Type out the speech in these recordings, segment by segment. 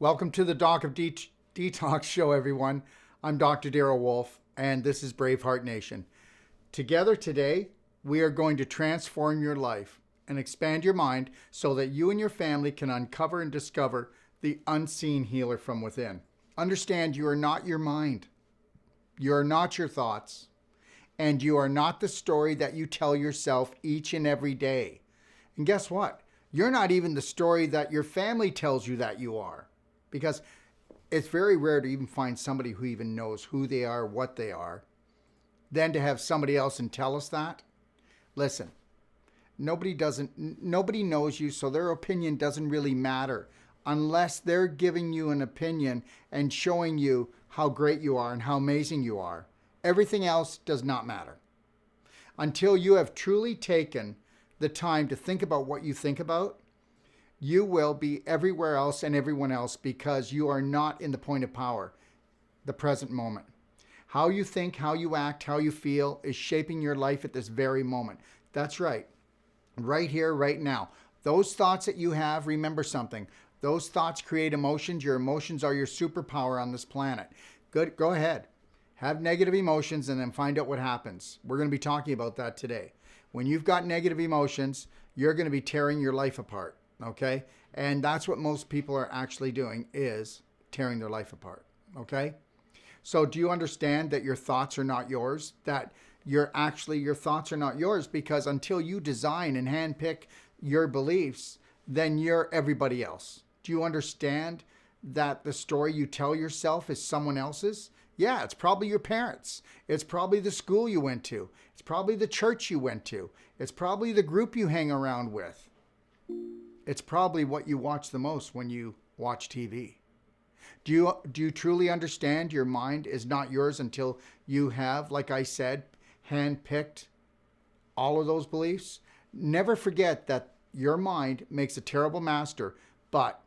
Welcome to the Detox show, everyone. I'm Dr. Darrell Wolfe, and this is Braveheart Nation. Together today, we are going to transform your life and expand your mind so that you and your family can uncover and discover the unseen healer from within. Understand, you are not your mind. You are not your thoughts. And you are not the story that you tell yourself each and every day. And guess what? You're not even the story that your family tells you that you are. Because it's very rare to even find somebody who even knows who they are, what they are. Then to have somebody else and tell us that. Listen, nobody knows you, so their opinion doesn't really matter unless they're giving you an opinion and showing you how great you are and how amazing you are. Everything else does not matter. Until you have truly taken the time to think about what you think about, you will be everywhere else and everyone else because you are not in the point of power, the present moment. How you think, how you act, how you feel is shaping your life at this very moment. That's right. Right here, right now. Those thoughts that you have, remember something. Those thoughts create emotions. Your emotions are your superpower on this planet. Good. Go ahead. Have negative emotions and then find out what happens. We're going to be talking about that today. When you've got negative emotions, you're going to be tearing your life apart. Okay? And that's what most people are actually doing, is tearing their life apart. Okay? So do you understand that your thoughts are not yours? That your thoughts are not yours, because until you design and handpick your beliefs, then you're everybody else. Do you understand that the story you tell yourself is someone else's? Yeah, it's probably your parents. It's probably the school you went to. It's probably the church you went to. It's probably the group you hang around with. It's probably what you watch the most when you watch TV. Do you truly understand your mind is not yours until you have, like I said, handpicked all of those beliefs? Never forget that your mind makes a terrible master, but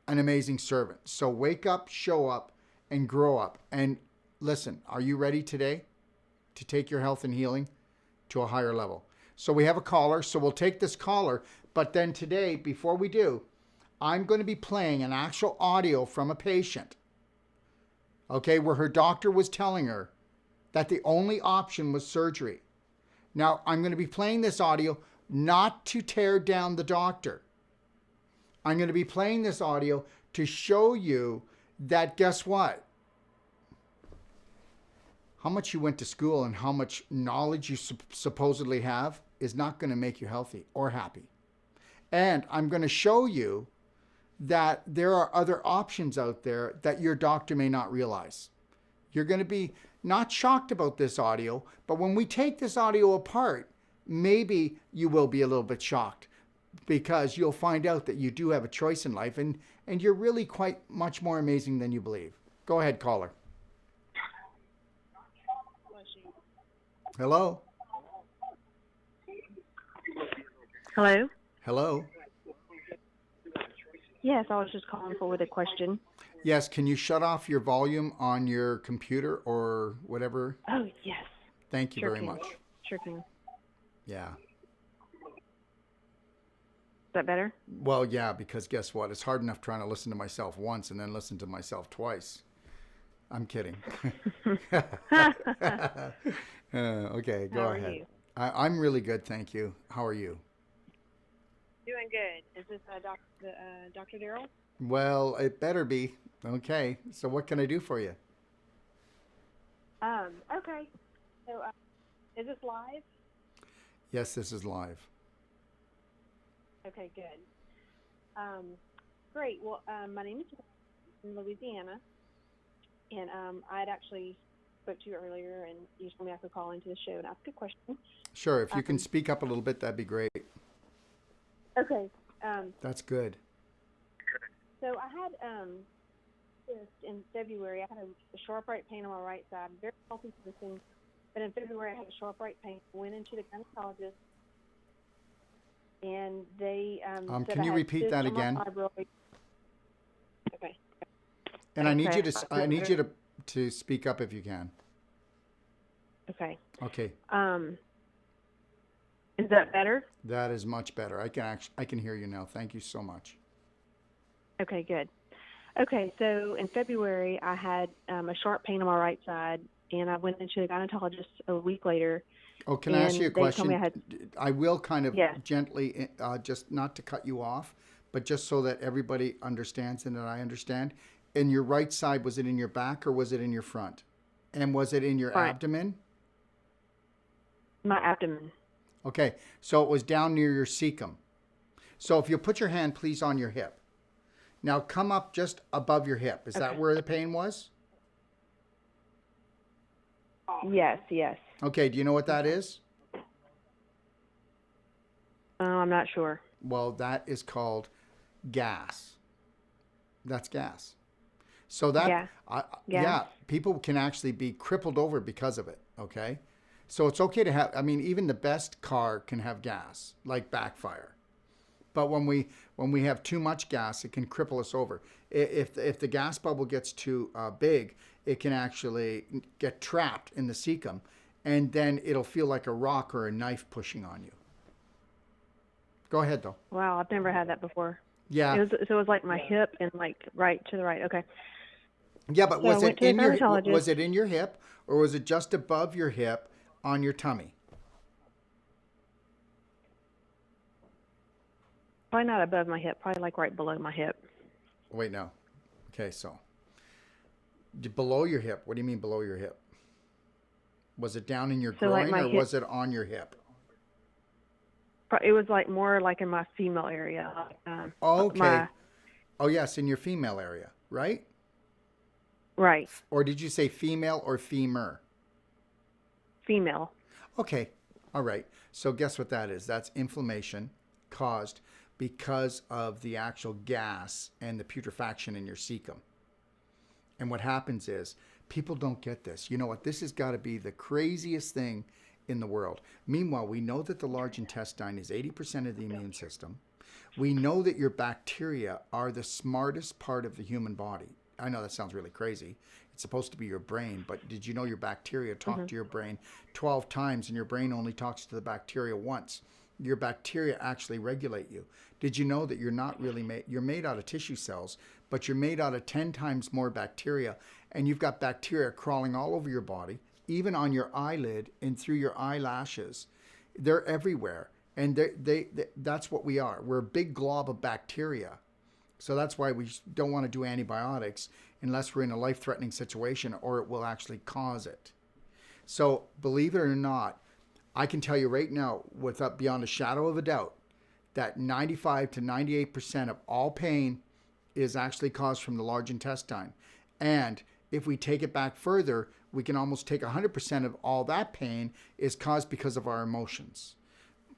an amazing servant. So wake up, show up, and grow up. And listen, are you ready today to take your health and healing to a higher level? So we have a caller, so we'll take this caller. But then today, before we do, I'm going to be playing an actual audio from a patient, okay, where her doctor was telling her that the only option was surgery. Now, I'm going to be playing this audio not to tear down the doctor. I'm going to be playing this audio to show you that, guess what? How much you went to school and how much knowledge you supposedly have is not going to make you healthy or happy. And I'm going to show you that there are other options out there that your doctor may not realize. You're going to be not shocked about this audio, but when we take this audio apart, maybe you will be a little bit shocked, because you'll find out that you do have a choice in life, and you're really quite much more amazing than you believe. Go ahead, caller. Hello? Hello? Hello? Yes, I was just calling forward a question. Yes, can you shut off your volume on your computer or whatever? Oh, yes. Thank you Sure very can. much. Sure can. Is Yeah. that better? Well, yeah, because guess what? It's hard enough trying to listen to myself once and then listen to myself twice. I'm kidding. Okay, go ahead. How are you? I'm really good, thank you. How are you? Doing good. Is this Dr. Darrell? Well, it better be. Okay, so what can I do for you? Okay. So, is this live? Yes, this is live. Okay, good. Great. Well, my name is in Louisiana, and I'd actually spoke to you earlier, and you told me I could call into the show and ask a question. Sure, if you can speak up a little bit, that'd be great. Okay. That's good. So I had this in February. I had a sharp right pain on my right side, very healthy citizen. But in February, I had a sharp right pain. Went into the gynecologist, and they said can you I had repeat that cysts on again? my fibroid. Okay. And I need Okay. you to speak up if you can. Okay. Okay. Is that better? That is much better. I can hear you now. Thank you so much. Okay, good. Okay, so in February, I had a sharp pain on my right side, and I went into the gynecologist a week later, Oh, can I ask you a and they told me I question? had, I will kind of yes, gently, just not to cut you off, but just so that everybody understands and that I understand. In your right side, was it in your back or was it in your front? And was it in your front, abdomen? my abdomen. Okay, so it was down near your cecum. So if you put your hand, please, on your hip. Now come up just above your hip. Is that Okay. where the pain was? Yes, yes. Okay, do you know what that is? I'm not sure. Well, that is called gas. That's gas. So that, Gas, gas. yeah, people can actually be crippled over because of it. Okay, so it's okay to have. I mean, even the best car can have gas, like backfire. But when we have too much gas, it can cripple us over. If the gas bubble gets too big, it can actually get trapped in the cecum, and then it'll feel like a rock or a knife pushing on you. Go ahead though. Wow, I've never had that before. Yeah, It was like my hip and like right to the right. Okay. yeah, but So I went to the gynecologist. was it in your hip or was it just above your hip on your tummy? Probably not above my hip, probably like right below my hip. Wait, no. Okay, so below your hip. What do you mean below your hip? Was it down in your So like groin my or hip, was it on your hip? it was like more like in my female area, like, Okay. my Oh, yes, in your female area, right? right, Or did you say female or femur? female. Okay. All right. So guess what that is? That's inflammation caused because of the actual gas and the putrefaction in your cecum. And what happens is people don't get this. You know what? This has got to be the craziest thing in the world. Meanwhile, we know that the large intestine is 80% of the immune system. We know that your bacteria are the smartest part of the human body. I know that sounds really crazy. It's supposed to be your brain, but did you know your bacteria talk to your brain 12 times and your brain only talks to the bacteria once? Your bacteria actually regulate you. Did you know that you're not really made, you're made out of tissue cells, but you're made out of 10 times more bacteria, and you've got bacteria crawling all over your body, even on your eyelid and through your eyelashes. They're everywhere. And that's what we are. We're a big glob of bacteria. So that's why we don't want to do antibiotics unless we're in a life-threatening situation or it will actually cause it. So believe it or not, I can tell you right now, without beyond a shadow of a doubt, that 95 to 98% of all pain is actually caused from the large intestine. And if we take it back further, we can almost take 100% of all that pain is caused because of our emotions.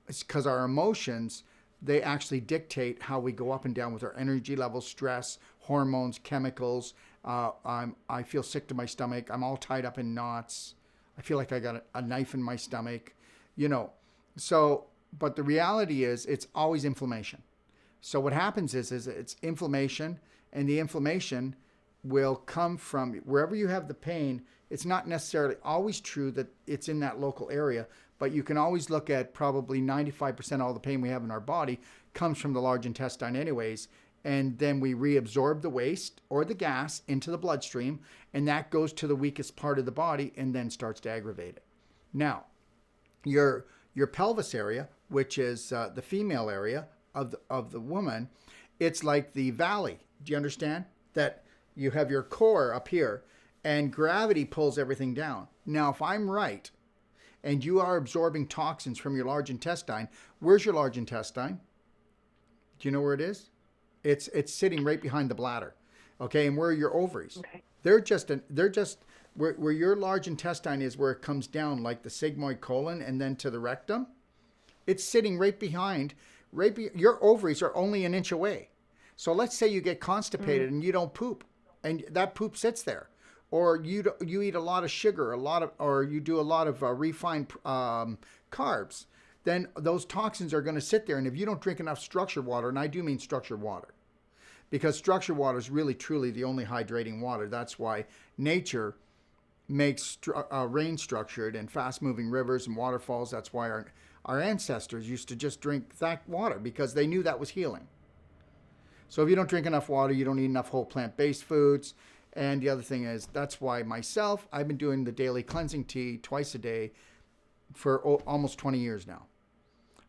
It's because our emotions, they actually dictate how we go up and down with our energy levels, stress, hormones, chemicals. I feel sick to my stomach. I'm all tied up in knots. I feel like I got a knife in my stomach, you know. So, but the reality is it's always inflammation. So what happens is it's inflammation, and the inflammation will come from wherever you have the pain. It's not necessarily always true that it's in that local area, but you can always look at probably 95% of all the pain we have in our body comes from the large intestine anyways. And then we reabsorb the waste or the gas into the bloodstream, and that goes to the weakest part of the body and then starts to aggravate it. Now, your pelvis area, which is the female area of the woman, it's like the valley. Do you understand? That you have your core up here, and gravity pulls everything down. Now, if I'm right, and you are absorbing toxins from your large intestine, where's your large intestine? Do you know where it is? It's sitting right behind the bladder. Okay, and where are your ovaries? Okay. They're just where your large intestine is, where it comes down like the sigmoid colon and then to the rectum. It's sitting right behind. Your ovaries are only an inch away. So let's say you get constipated and you don't poop, and that poop sits there, or you eat a lot of sugar, or you do a lot of refined carbs. Then those toxins are going to sit there, and if you don't drink enough structured water, and I do mean structured water, because structured water is really truly the only hydrating water. That's why nature makes rain structured and fast-moving rivers and waterfalls. That's why our ancestors used to just drink that water, because they knew that was healing. So if you don't drink enough water, you don't eat enough whole plant-based foods. And the other thing is, that's why myself, I've been doing the daily cleansing tea twice a day for almost 20 years now.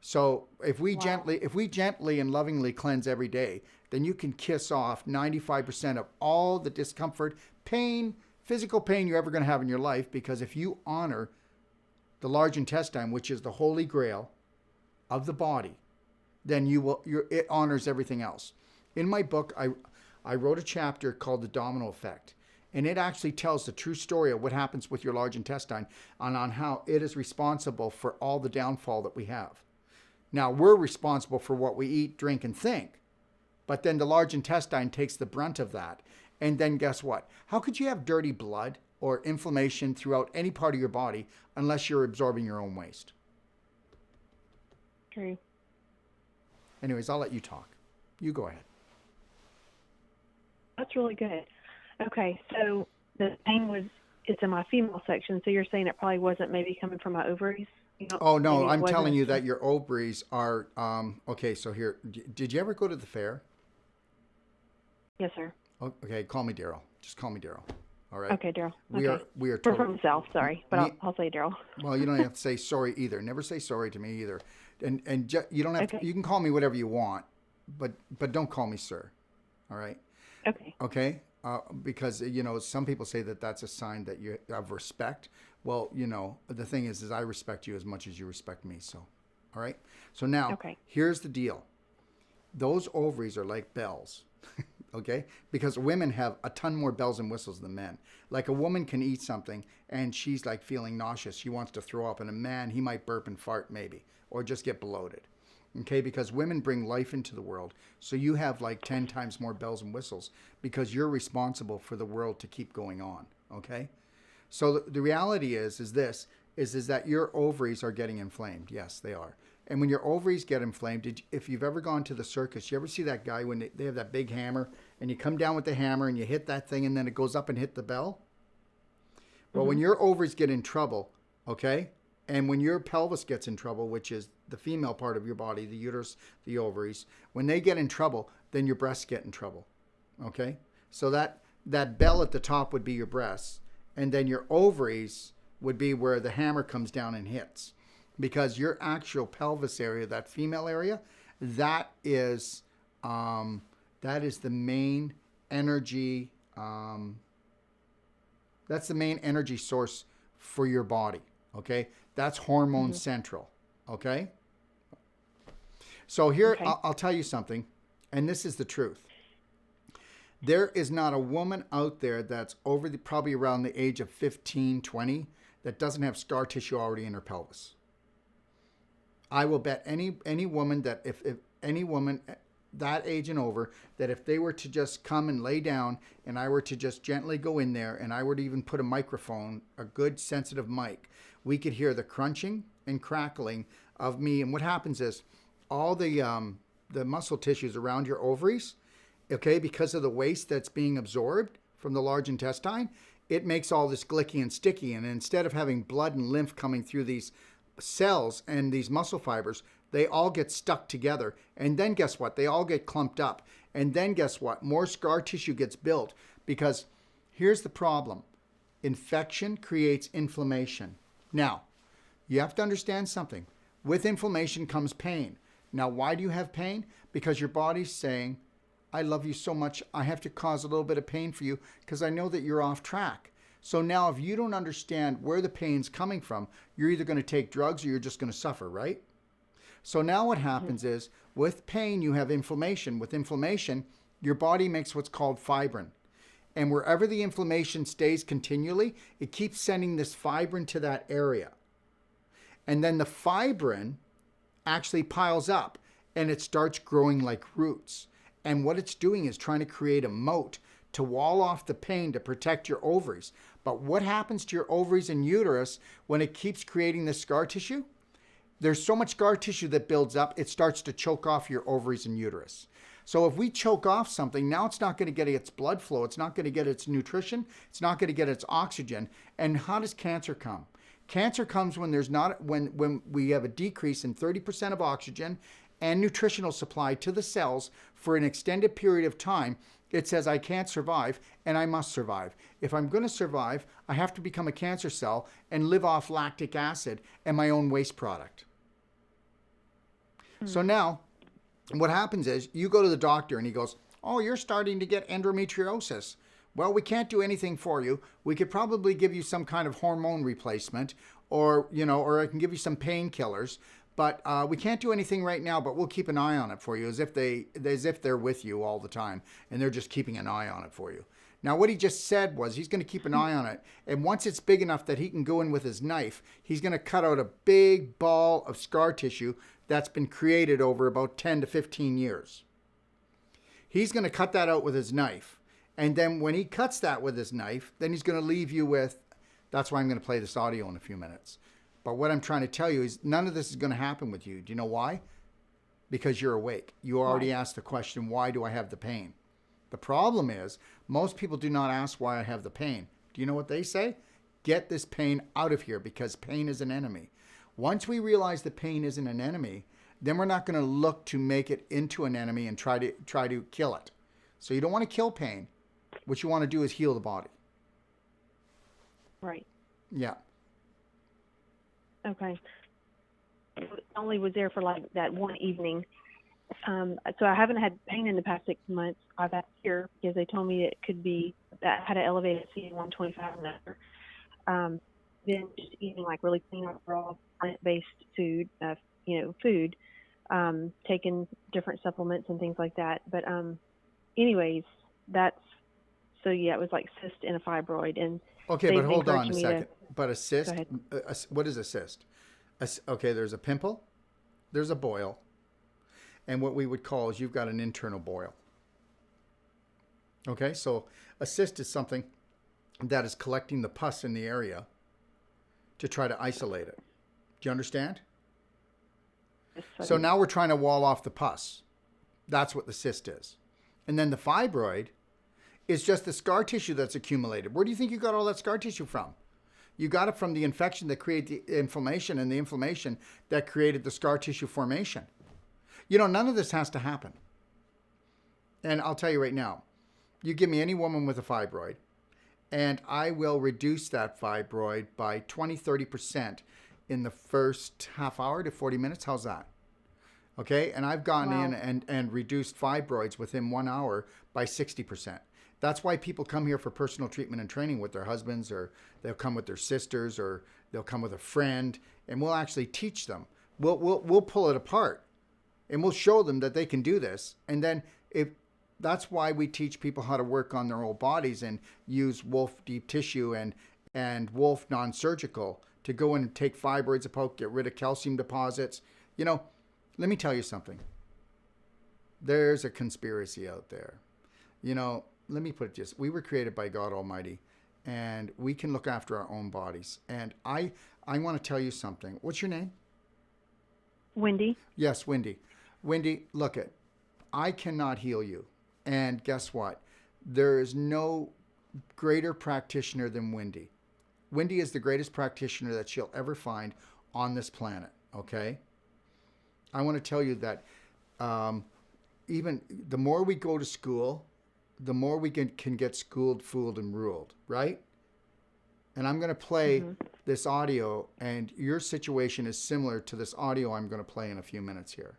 So if we gently and lovingly cleanse every day, then you can kiss off 95% of all the discomfort, pain, physical pain you're ever going to have in your life. Because if you honor the large intestine, which is the holy grail of the body, then it honors everything else. In my book, I wrote a chapter called The Domino Effect. And it actually tells the true story of what happens with your large intestine and on how it is responsible for all the downfall that we have. Now, we're responsible for what we eat, drink, and think. But then the large intestine takes the brunt of that. And then guess what? How could you have dirty blood or inflammation throughout any part of your body unless you're absorbing your own waste? True. Anyways, I'll let you talk. You go ahead. That's really good. Okay, so the pain it's in my female section, so you're saying it probably wasn't maybe coming from my ovaries? Oh, no, I'm telling you that your ovaries are, okay, so here, did you ever go to the fair? Yes, sir. Okay, call me Darrell. Just call me Darrell. All right? Okay, Darrell. We are We're from the South, sorry, but I'll say Darrell. Well, you don't have to say sorry either. Never say sorry to me either. And you don't have to, you can call me whatever you want, but don't call me sir. All right? Okay. Okay? Because, some people say that that's a sign that you have respect. Well, the thing is I respect you as much as you respect me. So, all right? So now, Here's the deal. Those ovaries are like bells, okay? Because women have a ton more bells and whistles than men. Like a woman can eat something and she's like feeling nauseous. She wants to throw up. And a man, he might burp and fart maybe, or just get bloated. Okay, because women bring life into the world. So you have like 10 times more bells and whistles because you're responsible for the world to keep going on. Okay? So the reality is that your ovaries are getting inflamed. Yes, they are. And when your ovaries get inflamed, if you've ever gone to the circus, you ever see that guy when they have that big hammer and you come down with the hammer and you hit that thing and then it goes up and hit the bell? Well, when your ovaries get in trouble, okay, and when your pelvis gets in trouble, which is the female part of your body, the uterus, the ovaries, when they get in trouble, then your breasts get in trouble. Okay? So that bell at the top would be your breasts, and then your ovaries would be where the hammer comes down and hits. Because your actual pelvis area, that female area, that is the main energy that's the main energy source for your body. Okay? That's hormone central. Okay? So here, I'll tell you something, and this is the truth. There is not a woman out there that's probably around the age of 15, 20, that doesn't have scar tissue already in her pelvis. I will bet any woman that if any woman that age and over, that if they were to just come and lay down and I were to just gently go in there and I were to even put a microphone, a good sensitive mic, we could hear the crunching and crackling of me. And what happens is all the muscle tissues around your ovaries, okay, because of the waste that's being absorbed from the large intestine, it makes all this glicky and sticky. And instead of having blood and lymph coming through these cells and these muscle fibers, they all get stuck together. And then guess what? They all get clumped up. And then guess what? More scar tissue gets built, because here's the problem. Infection creates inflammation. Now, you have to understand something. With inflammation comes pain. Now, why do you have pain? Because your body's saying, I love you so much, I have to cause a little bit of pain for you because I know that you're off track. So now if you don't understand where the pain's coming from, you're either going to take drugs or you're just going to suffer, right? So now what happens is, with pain, you have inflammation. With inflammation, your body makes what's called fibrin. And wherever the inflammation stays continually, it keeps sending this fibrin to that area. And then the fibrin actually piles up and it starts growing like roots. And what it's doing is trying to create a moat to wall off the pain to protect your ovaries. But what happens to your ovaries and uterus when it keeps creating this scar tissue? There's so much scar tissue that builds up, it starts to choke off your ovaries and uterus. So if we choke off something, now it's not going to get its blood flow, it's not going to get its nutrition, it's not going to get its oxygen. And how does cancer come? Cancer comes when there's not when we have a decrease in 30% of oxygen and nutritional supply to the cells for an extended period of time, it says I can't survive and I must survive. If I'm going to survive, I have to become a cancer cell and live off lactic acid and my own waste product. So now what happens is you go to the doctor and he goes, oh, you're starting to get endometriosis. Well, we can't do anything for you. We could probably give you some kind of hormone replacement, or I can give you some painkillers, but we can't do anything right now, but we'll keep an eye on it for you, as if they're with you all the time and they're just keeping an eye on it for you. Now, what he just said was he's going to keep an eye on it, and once it's big enough that he can go in with his knife, he's going to cut out a big ball of scar tissue that's been created over about 10 to 15 years. He's going to cut that out with his knife. And then when he cuts that with his knife, then he's going to leave you with, that's why I'm going to play this audio in a few minutes. But what I'm trying to tell you is none of this is going to happen with you. Do you know why? Because you're awake. You already asked the question, why do I have the pain? The problem is most people do not ask why I have the pain. Do you know what they say? Get this pain out of here, because pain is an enemy. Once we realize that pain isn't an enemy, then we're not going to look to make it into an enemy and try to kill it. So you don't want to kill pain. What you want to do is heal the body. Right. Yeah. Okay. I only was there for like that one evening. So I haven't had pain in the past 6 months. I've had here because they told me it could be that I had an elevated CA-125 number. Then just eating like really clean, raw, plant-based food, taking different supplements and things like that. But anyways, so yeah, it was like cyst and a fibroid. And okay, but hold on a second. But a cyst, what is a cyst? Okay, there's a pimple, there's a boil, and what we would call is you've got an internal boil. Okay, so a cyst is something that is collecting the pus in the area to try to isolate it. Do you understand? So now we're trying to wall off the pus. That's what the cyst is. And then the fibroid is just the scar tissue that's accumulated. Where do you think you got all that scar tissue from? You got it from the infection that created the inflammation, and the inflammation that created the scar tissue formation. None of this has to happen. And I'll tell you right now, you give me any woman with a fibroid, and I will reduce that fibroid by 20-30% in the first half hour to 40 minutes. How's that? Okay, and I've gone in and reduced fibroids within 1 hour by 60%. That's why people come here for personal treatment and training with their husbands, or they'll come with their sisters, or they'll come with a friend, and we'll actually teach them. We'll pull it apart, and we'll show them that they can do this. And then that's why we teach people how to work on their old bodies and use Wolfe deep tissue and Wolfe non-surgical to go in and take fibroids apart, get rid of calcium deposits. Let me tell you something. There's a conspiracy out there. Let me put it this. We were created by God Almighty, and we can look after our own bodies. And I want to tell you something. What's your name? Wendy. Yes, Wendy. Wendy, look I cannot heal you. And guess what? There is no greater practitioner than Wendy. Wendy is the greatest practitioner that she'll ever find on this planet, okay? I want to tell you that even the more we go to school, the more we can get schooled, fooled, and ruled, right? And I'm going to play this audio, and your situation is similar to this audio I'm going to play in a few minutes here.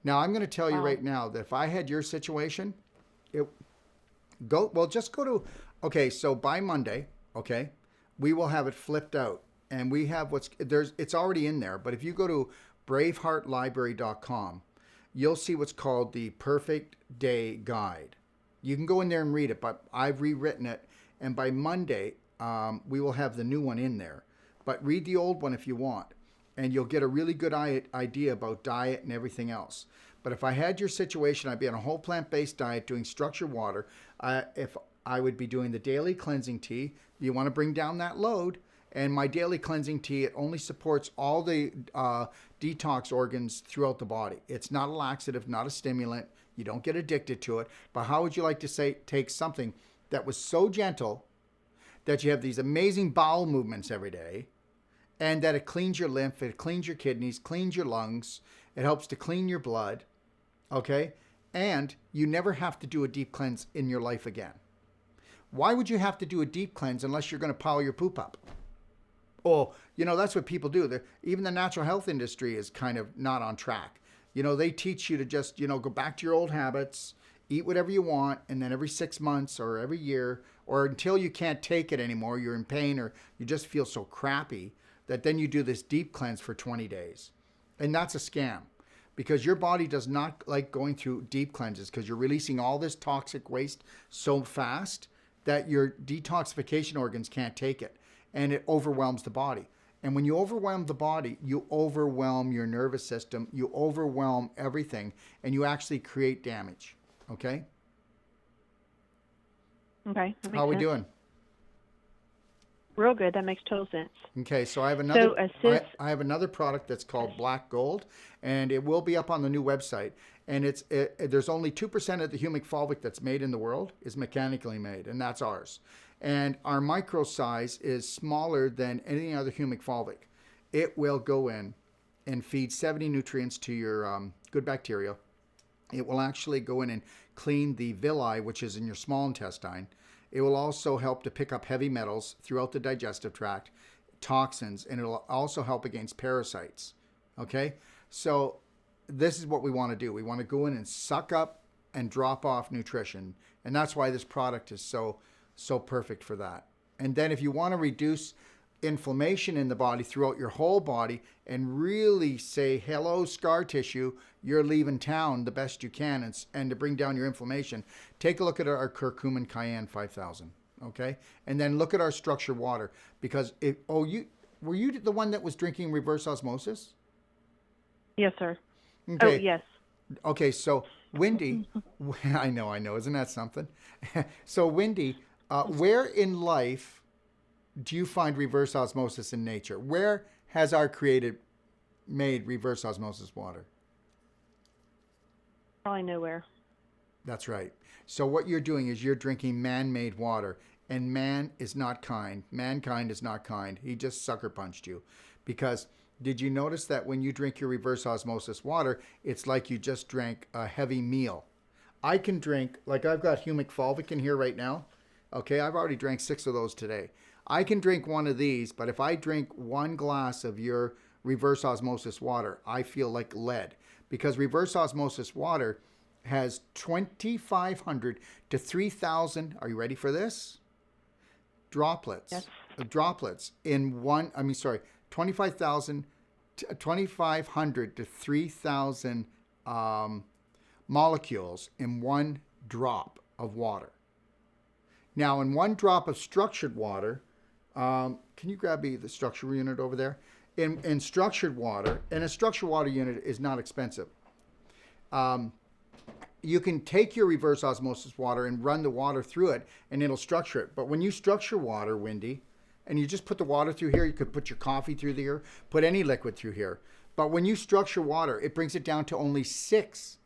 Now, I'm going to tell you right now that if I had your situation, just go to, okay, so by Monday, okay, we will have it flipped out, and we have it's already in there, but if you go to braveheartlibrary.com, you'll see what's called the Perfect Day Guide. You can go in there and read it, but I've rewritten it, and by Monday, we will have the new one in there. But read the old one if you want, and you'll get a really good idea about diet and everything else. But if I had your situation, I'd be on a whole plant-based diet doing structured water. If I would be doing the daily cleansing tea, you want to bring down that load. And my daily cleansing tea, it only supports all the detox organs throughout the body. It's not a laxative, not a stimulant. You don't get addicted to it. But how would you like to take something that was so gentle that you have these amazing bowel movements every day, and that it cleans your lymph, it cleans your kidneys, cleans your lungs, It helps to clean your blood, okay? And you never have to do a deep cleanse in your life again. Why would you have to do a deep cleanse unless you're going to pile your poop up? Oh, that's what people do. Even the natural health industry is kind of not on track. They teach you to just, go back to your old habits, eat whatever you want, and then every 6 months or every year, or until you can't take it anymore, you're in pain or you just feel so crappy, that then you do this deep cleanse for 20 days. And that's a scam, because your body does not like going through deep cleanses, because you're releasing all this toxic waste so fast that your detoxification organs can't take it, and it overwhelms the body. And when you overwhelm the body, you overwhelm your nervous system, you overwhelm everything, and you actually create damage. Okay? Okay. How are we doing? Real good. That makes total sense. Okay, so I have another product that's called Black Gold, and it will be up on the new website. And there's only 2% of the humic fulvic that's made in the world is mechanically made, and that's ours. And our micro size is smaller than any other humic fulvic. It will go in and feed 70 nutrients to your good bacteria. It will actually go in and clean the villi, which is in your small intestine. It will also help to pick up heavy metals throughout the digestive tract, toxins, and it will also help against parasites. Okay? So this is what we want to do. We want to go in and suck up and drop off nutrition. And that's why this product is so perfect for that. And then if you want to reduce inflammation in the body throughout your whole body and really say, hello, scar tissue, you're leaving town the best you can, and to bring down your inflammation, take a look at our curcumin cayenne 5000, okay? And then look at our structured water, because were you the one that was drinking reverse osmosis? Yes, sir. Okay. Oh, yes. Okay, so Wendy, I know, isn't that something? So Wendy, where in life do you find reverse osmosis in nature? Where has our Creator made reverse osmosis water? Probably nowhere. That's right. So what you're doing is you're drinking man-made water, and man is not kind. Mankind is not kind. He just sucker punched you. Because did you notice that when you drink your reverse osmosis water, it's like you just drank a heavy meal? I can drink, like I've got humic fulvic in here right now. Okay, I've already drank 6 of those today. I can drink one of these, but if I drink 1 glass of your reverse osmosis water, I feel like lead, because reverse osmosis water has 2,500 to 3,000, are you ready for this? Droplets. Yes. Droplets in 2,500 to 3,000 molecules in 1 drop of water. Now, in 1 drop of structured water, can you grab me the structured unit over there? In structured water, and a structured water unit is not expensive. You can take your reverse osmosis water and run the water through it, and it'll structure it. But when you structure water, Wendy, and you just put the water through here, you could put your coffee through here, put any liquid through here. But when you structure water, it brings it down to only 6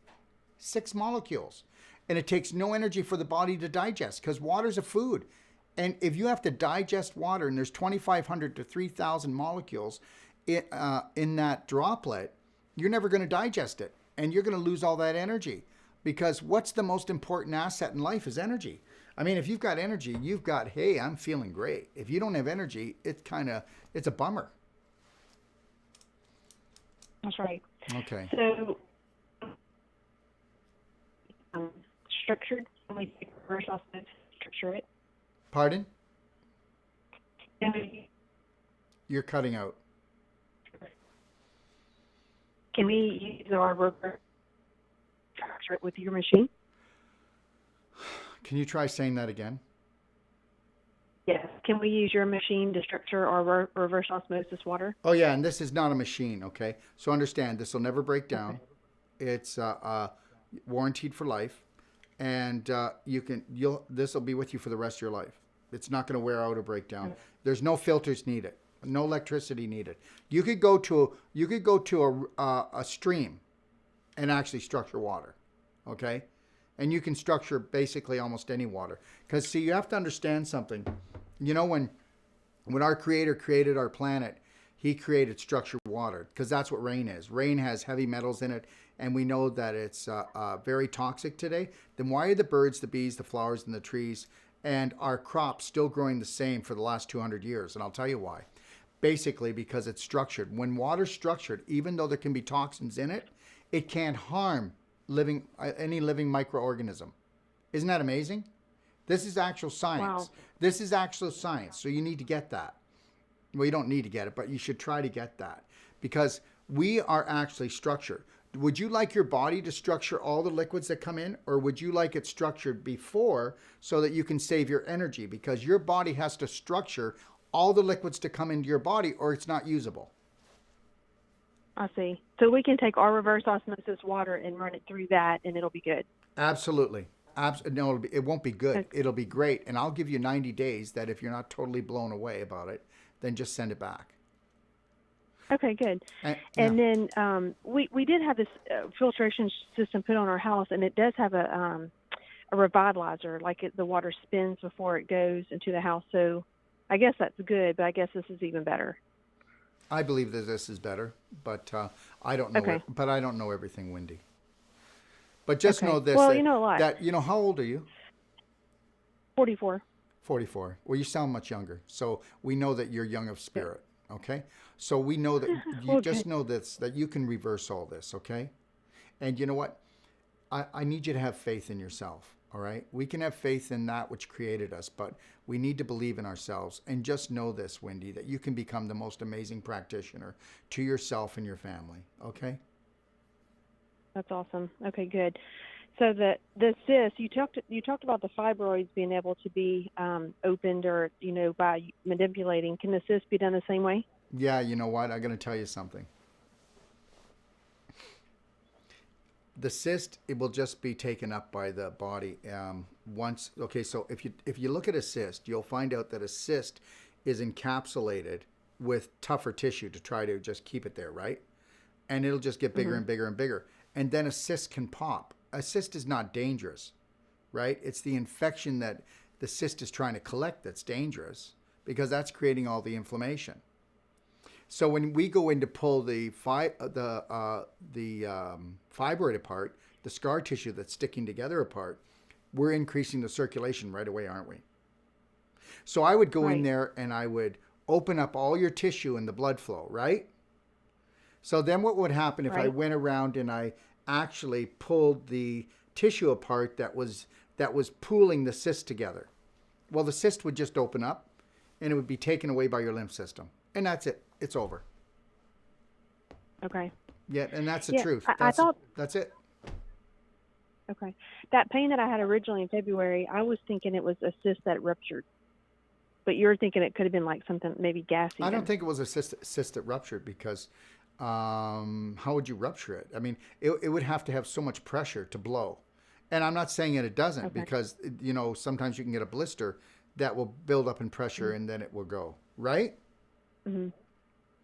molecules. And it takes no energy for the body to digest, because water's a food. And if you have to digest water, and there's 2,500 to 3,000 molecules in that droplet, you're never going to digest it. And you're going to lose all that energy. Because what's the most important asset in life is energy. I mean, if you've got energy, you've got, hey, I'm feeling great. If you don't have energy, it's a bummer. That's right. Okay. So, structured, can we take reverse osmosis, structure it? Pardon? Can we You're cutting out. use our reverse structure it with your machine? Can you try saying that again? Yes. Can we use your machine to structure our reverse osmosis water? Oh yeah, and this is not a machine, okay? So understand, this will never break down. Okay. It's warranted for life, and this will be with you for the rest of your life. It's not going to wear out or break down. Okay. There's no filters needed, no electricity needed. You could go to a stream and actually structure water, okay? And you can structure basically almost any water. Because, see, you have to understand something. You know, when our Creator created our planet, He created structured water because that's what rain is. Rain has heavy metals in it, and we know that it's very toxic today. Then why are the birds, the bees, the flowers, and the trees, and our crops still growing the same for the last 200 years? And I'll tell you why. Basically, because it's structured. When water's structured, even though there can be toxins in it, it can't harm any living microorganism. Isn't that amazing? This is actual science. Wow. This is actual science. So you need to get that. Well, you don't need to get it, but you should try to get that because we are actually structured. Would you like your body to structure all the liquids that come in, or would you like it structured before so that you can save your energy? Because your body has to structure all the liquids to come into your body or it's not usable. I see. So we can take our reverse osmosis water and run it through that, and it'll be good. Absolutely. No, it won't be good. It'll be great. And I'll give you 90 days that if you're not totally blown away about it, then just send it back. Okay, good. And then we did have this filtration system put on our house, and it does have a revitalizer, like the water spins before it goes into the house. So I guess that's good, but I guess this is even better. I believe that this is better, but I don't know. Okay. But I don't know everything, Wendy. But just know this. Well, that, you know a lot. How old are you? 44. 44. Well, you sound much younger. So we know that you're young of spirit. Okay. So we know that you just know this, that you can reverse all this. Okay. And you know what? I need you to have faith in yourself. All right. We can have faith in that which created us, but we need to believe in ourselves. And just know this, Wendy, that you can become the most amazing practitioner to yourself and your family. Okay. That's awesome. Okay, good. So the cyst, you talked about the fibroids being able to be opened or by manipulating. Can the cyst be done the same way? Yeah, you know what? I'm going to tell you something. The cyst, it will just be taken up by the body once. Okay, so if you look at a cyst, you'll find out that a cyst is encapsulated with tougher tissue to try to just keep it there, right? And it'll just get bigger and bigger and bigger. And then a cyst can pop. A cyst is not dangerous, right? It's the infection that the cyst is trying to collect that's dangerous because that's creating all the inflammation. So when we go in to pull the fibroid apart, the scar tissue that's sticking together apart, we're increasing the circulation right away, aren't we? So I would go in there and I would open up all your tissue and the blood flow, right? So then what would happen if I went around and I actually pulled the tissue apart that was pooling the cyst together? Well, the cyst would just open up and it would be taken away by your lymph system. And that's it. It's over. Okay. Yeah, and that's the truth. I thought that's it. Okay. That pain that I had originally in February, I was thinking it was a cyst that ruptured. But you're thinking it could have been like something maybe gassy. I don't think it was a cyst that ruptured because how would you rupture it? I mean, it would have to have so much pressure to blow. And I'm not saying that it doesn't because, sometimes you can get a blister that will build up in pressure and then it will go. Right? Mm-hmm.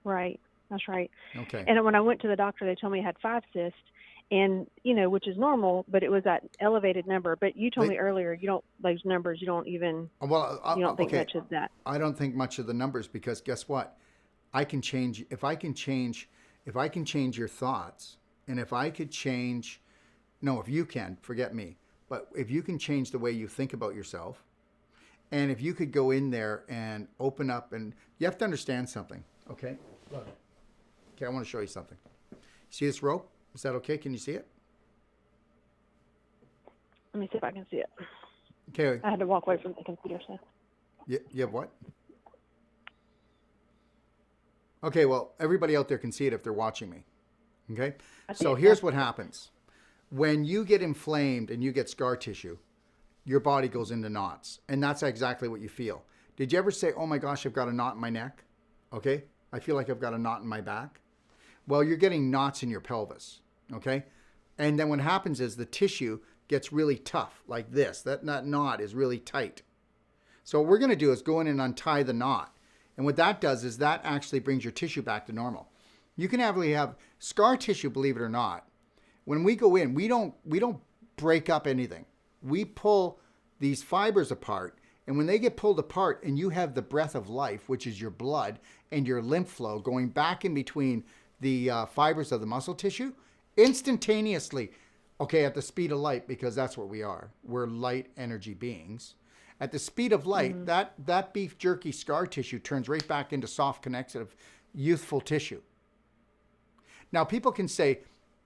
Right. That's right. Okay. And when I went to the doctor, they told me I had 5 cysts, and which is normal, but it was that elevated number. But you told me earlier those numbers. You don't even. Well, you don't think much of that. I don't think much of the numbers because guess what? I can change if I can change your thoughts, and if I could change. No, if you can, forget me. But if you can change the way you think about yourself, and if you could go in there and open up, and you have to understand something. Okay. Look. Okay, I want to show you something. See this rope? Is that okay? Can you see it? Let me see if I can see it. Okay. I had to walk away from the computer. So. You have what? Okay, well, everybody out there can see it if they're watching me. Okay? So here's what happens. When you get inflamed and you get scar tissue, your body goes into knots. And that's exactly what you feel. Did you ever say, oh my gosh, I've got a knot in my neck? Okay? I feel like I've got a knot in my back. Well, you're getting knots in your pelvis. Okay? And then what happens is the tissue gets really tough, like this. That knot is really tight. So what we're going to do is go in and untie the knot. And what that does is that actually brings your tissue back to normal. You can actually have scar tissue, believe it or not. When we go in, we don't break up anything. We pull these fibers apart And when they get pulled apart and you have the breath of life, which is your blood and your lymph flow going back in between the fibers of the muscle tissue, instantaneously, okay, at the speed of light, because that's what we are. We're light energy beings. At the speed of light, that beef jerky scar tissue turns right back into soft, connective, youthful tissue. Now, people can say,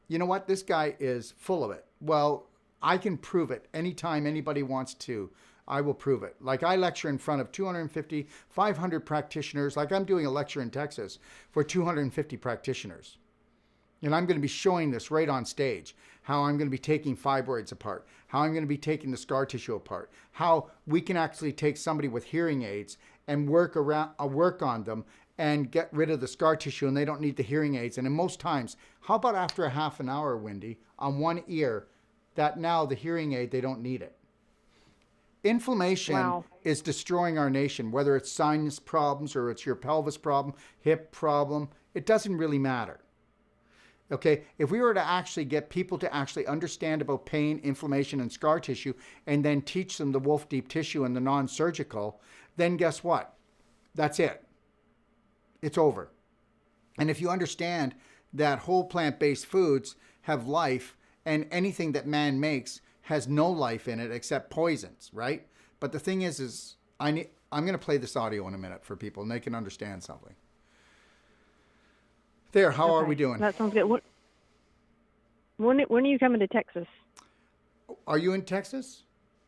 you know what, this guy is full of it. Well, I can prove it anytime anybody wants to. I will prove it. Like I lecture in front of 250, 500 practitioners. Like I'm doing a lecture in Texas for 250 practitioners. And I'm going to be showing this right on stage, how I'm going to be taking fibroids apart, how I'm going to be taking the scar tissue apart, how we can actually take somebody with hearing aids and work on them and get rid of the scar tissue, and they don't need the hearing aids. And in most times, how about after a half an hour, Wendy, on one ear, that now the hearing aid, they don't need it. Inflammation is destroying our nation, whether it's sinus problems or it's your pelvis problem, hip problem, it doesn't really matter. Okay, if we were to actually get people to actually understand about pain, inflammation, and scar tissue, and then teach them the Wolfe deep tissue and the non-surgical, then guess what? That's it. It's over. And if you understand that whole plant-based foods have life, and anything that man makes has no life in it except poisons, right? But the thing is I'm going to play this audio in a minute for people, and they can understand something. There, how are we doing? That sounds good. When are you coming to Texas? Are you in Texas?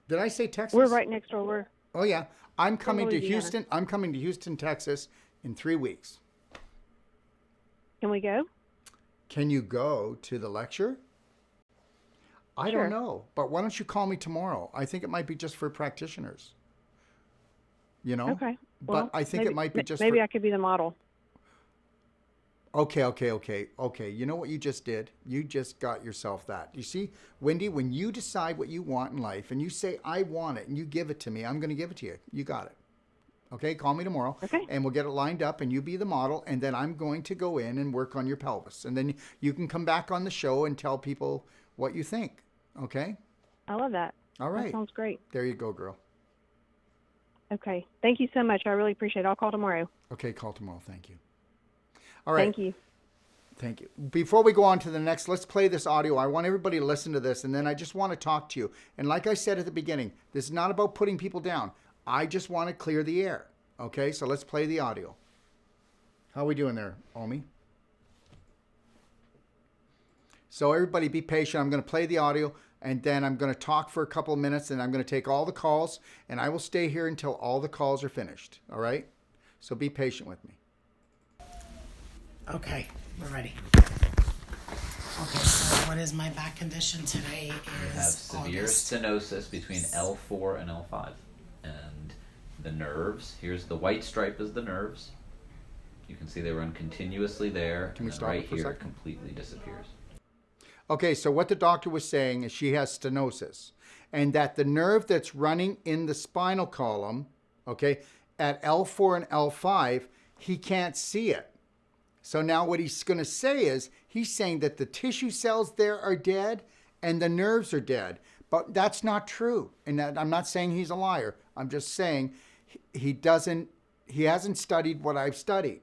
Did I say Texas? We're right next door. Oh yeah, I'm coming to Houston. I'm coming to Houston, Texas, in 3 weeks. Can we go? Can you go to the lecture? I don't know, but why don't you call me tomorrow? I think it might be just for practitioners. You know? Okay. Well, but I think it might be just maybe I could be the model. Okay. You know what you just did? You just got yourself that. You see, Wendy, when you decide what you want in life and you say, I want it, and you give it to me, I'm going to give it to you. You got it. Okay, call me tomorrow, and we'll get it lined up, and you be the model, and then I'm going to go in and work on your pelvis. And then you can come back on the show and tell people what you think. Okay? I love that. All right. That sounds great. There you go, girl. Okay. Thank you so much. I really appreciate it. I'll call tomorrow. Okay, call tomorrow. Thank you. All right. Thank you. Thank you. Before we go on to the next, let's play this audio. I want everybody to listen to this, and then I just want to talk to you. And like I said at the beginning, this is not about putting people down. I just want to clear the air. Okay, so let's play the audio. How are we doing there, Omi? So everybody be patient. I'm going to play the audio, and then I'm going to talk for a couple of minutes, and I'm going to take all the calls, and I will stay here until all the calls are finished. All right? So be patient with me. Okay, we're ready. Okay, so what is my back condition today? You have severe stenosis between L4 and L5. And the nerves, here's the white stripe is the nerves. You can see they run continuously there. Can we stop right it for a here second? it completely disappears. Okay, so what the doctor was saying is she has stenosis, and that the nerve that's running in the spinal column, okay, at L4 and L5, he can't see it. So now what he's going to say is he's saying that the tissue cells there are dead and the nerves are dead. But that's not true. And that, I'm not saying he's a liar. I'm just saying he hasn't studied what I've studied.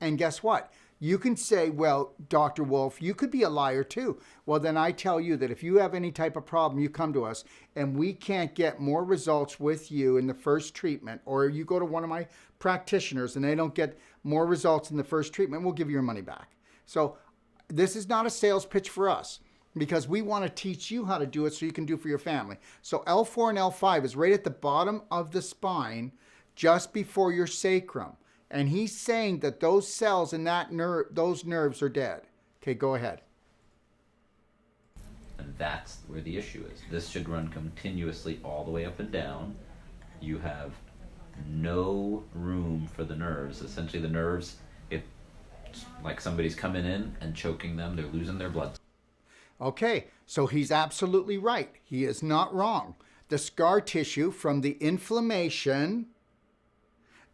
And guess what? You can say, well, Dr. Wolfe, you could be a liar too. Well, then I tell you that if you have any type of problem, you come to us and we can't get more results with you in the first treatment, or you go to one of my practitioners and they don't get more results in the first treatment, we'll give you your money back. So this is not a sales pitch for us, because we want to teach you how to do it so you can do it for your family. So L4 and L5 is right at the bottom of the spine, just before your sacrum. And he's saying that those cells in that those nerves are dead. Okay, go ahead. And that's where the issue is. This should run continuously all the way up and down. You have no room for the nerves. Essentially the nerves, it's like somebody's coming in and choking them. They're losing their blood. Okay, so he's absolutely right. He is not wrong. The scar tissue from the inflammation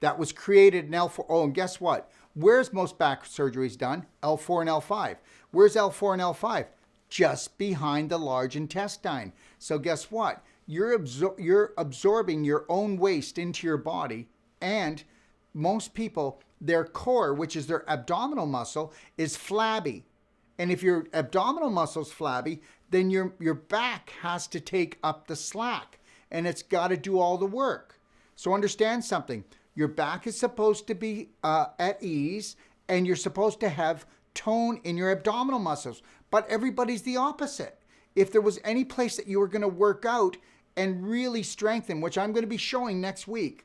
that was created in L4. Oh, and guess what? Where's most back surgeries done? L4 and L5. Where's L4 and L5? Just behind the large intestine. So guess what? you're absorbing your own waste into your body. And most people, their core, which is their abdominal muscle, is flabby. And if your abdominal muscle's flabby, then your back has to take up the slack, and it's got to do all the work. So understand something. Your back is supposed to be at ease, and you're supposed to have tone in your abdominal muscles. But everybody's the opposite. If there was any place that you were going to work out and really strengthen, which I'm going to be showing next week,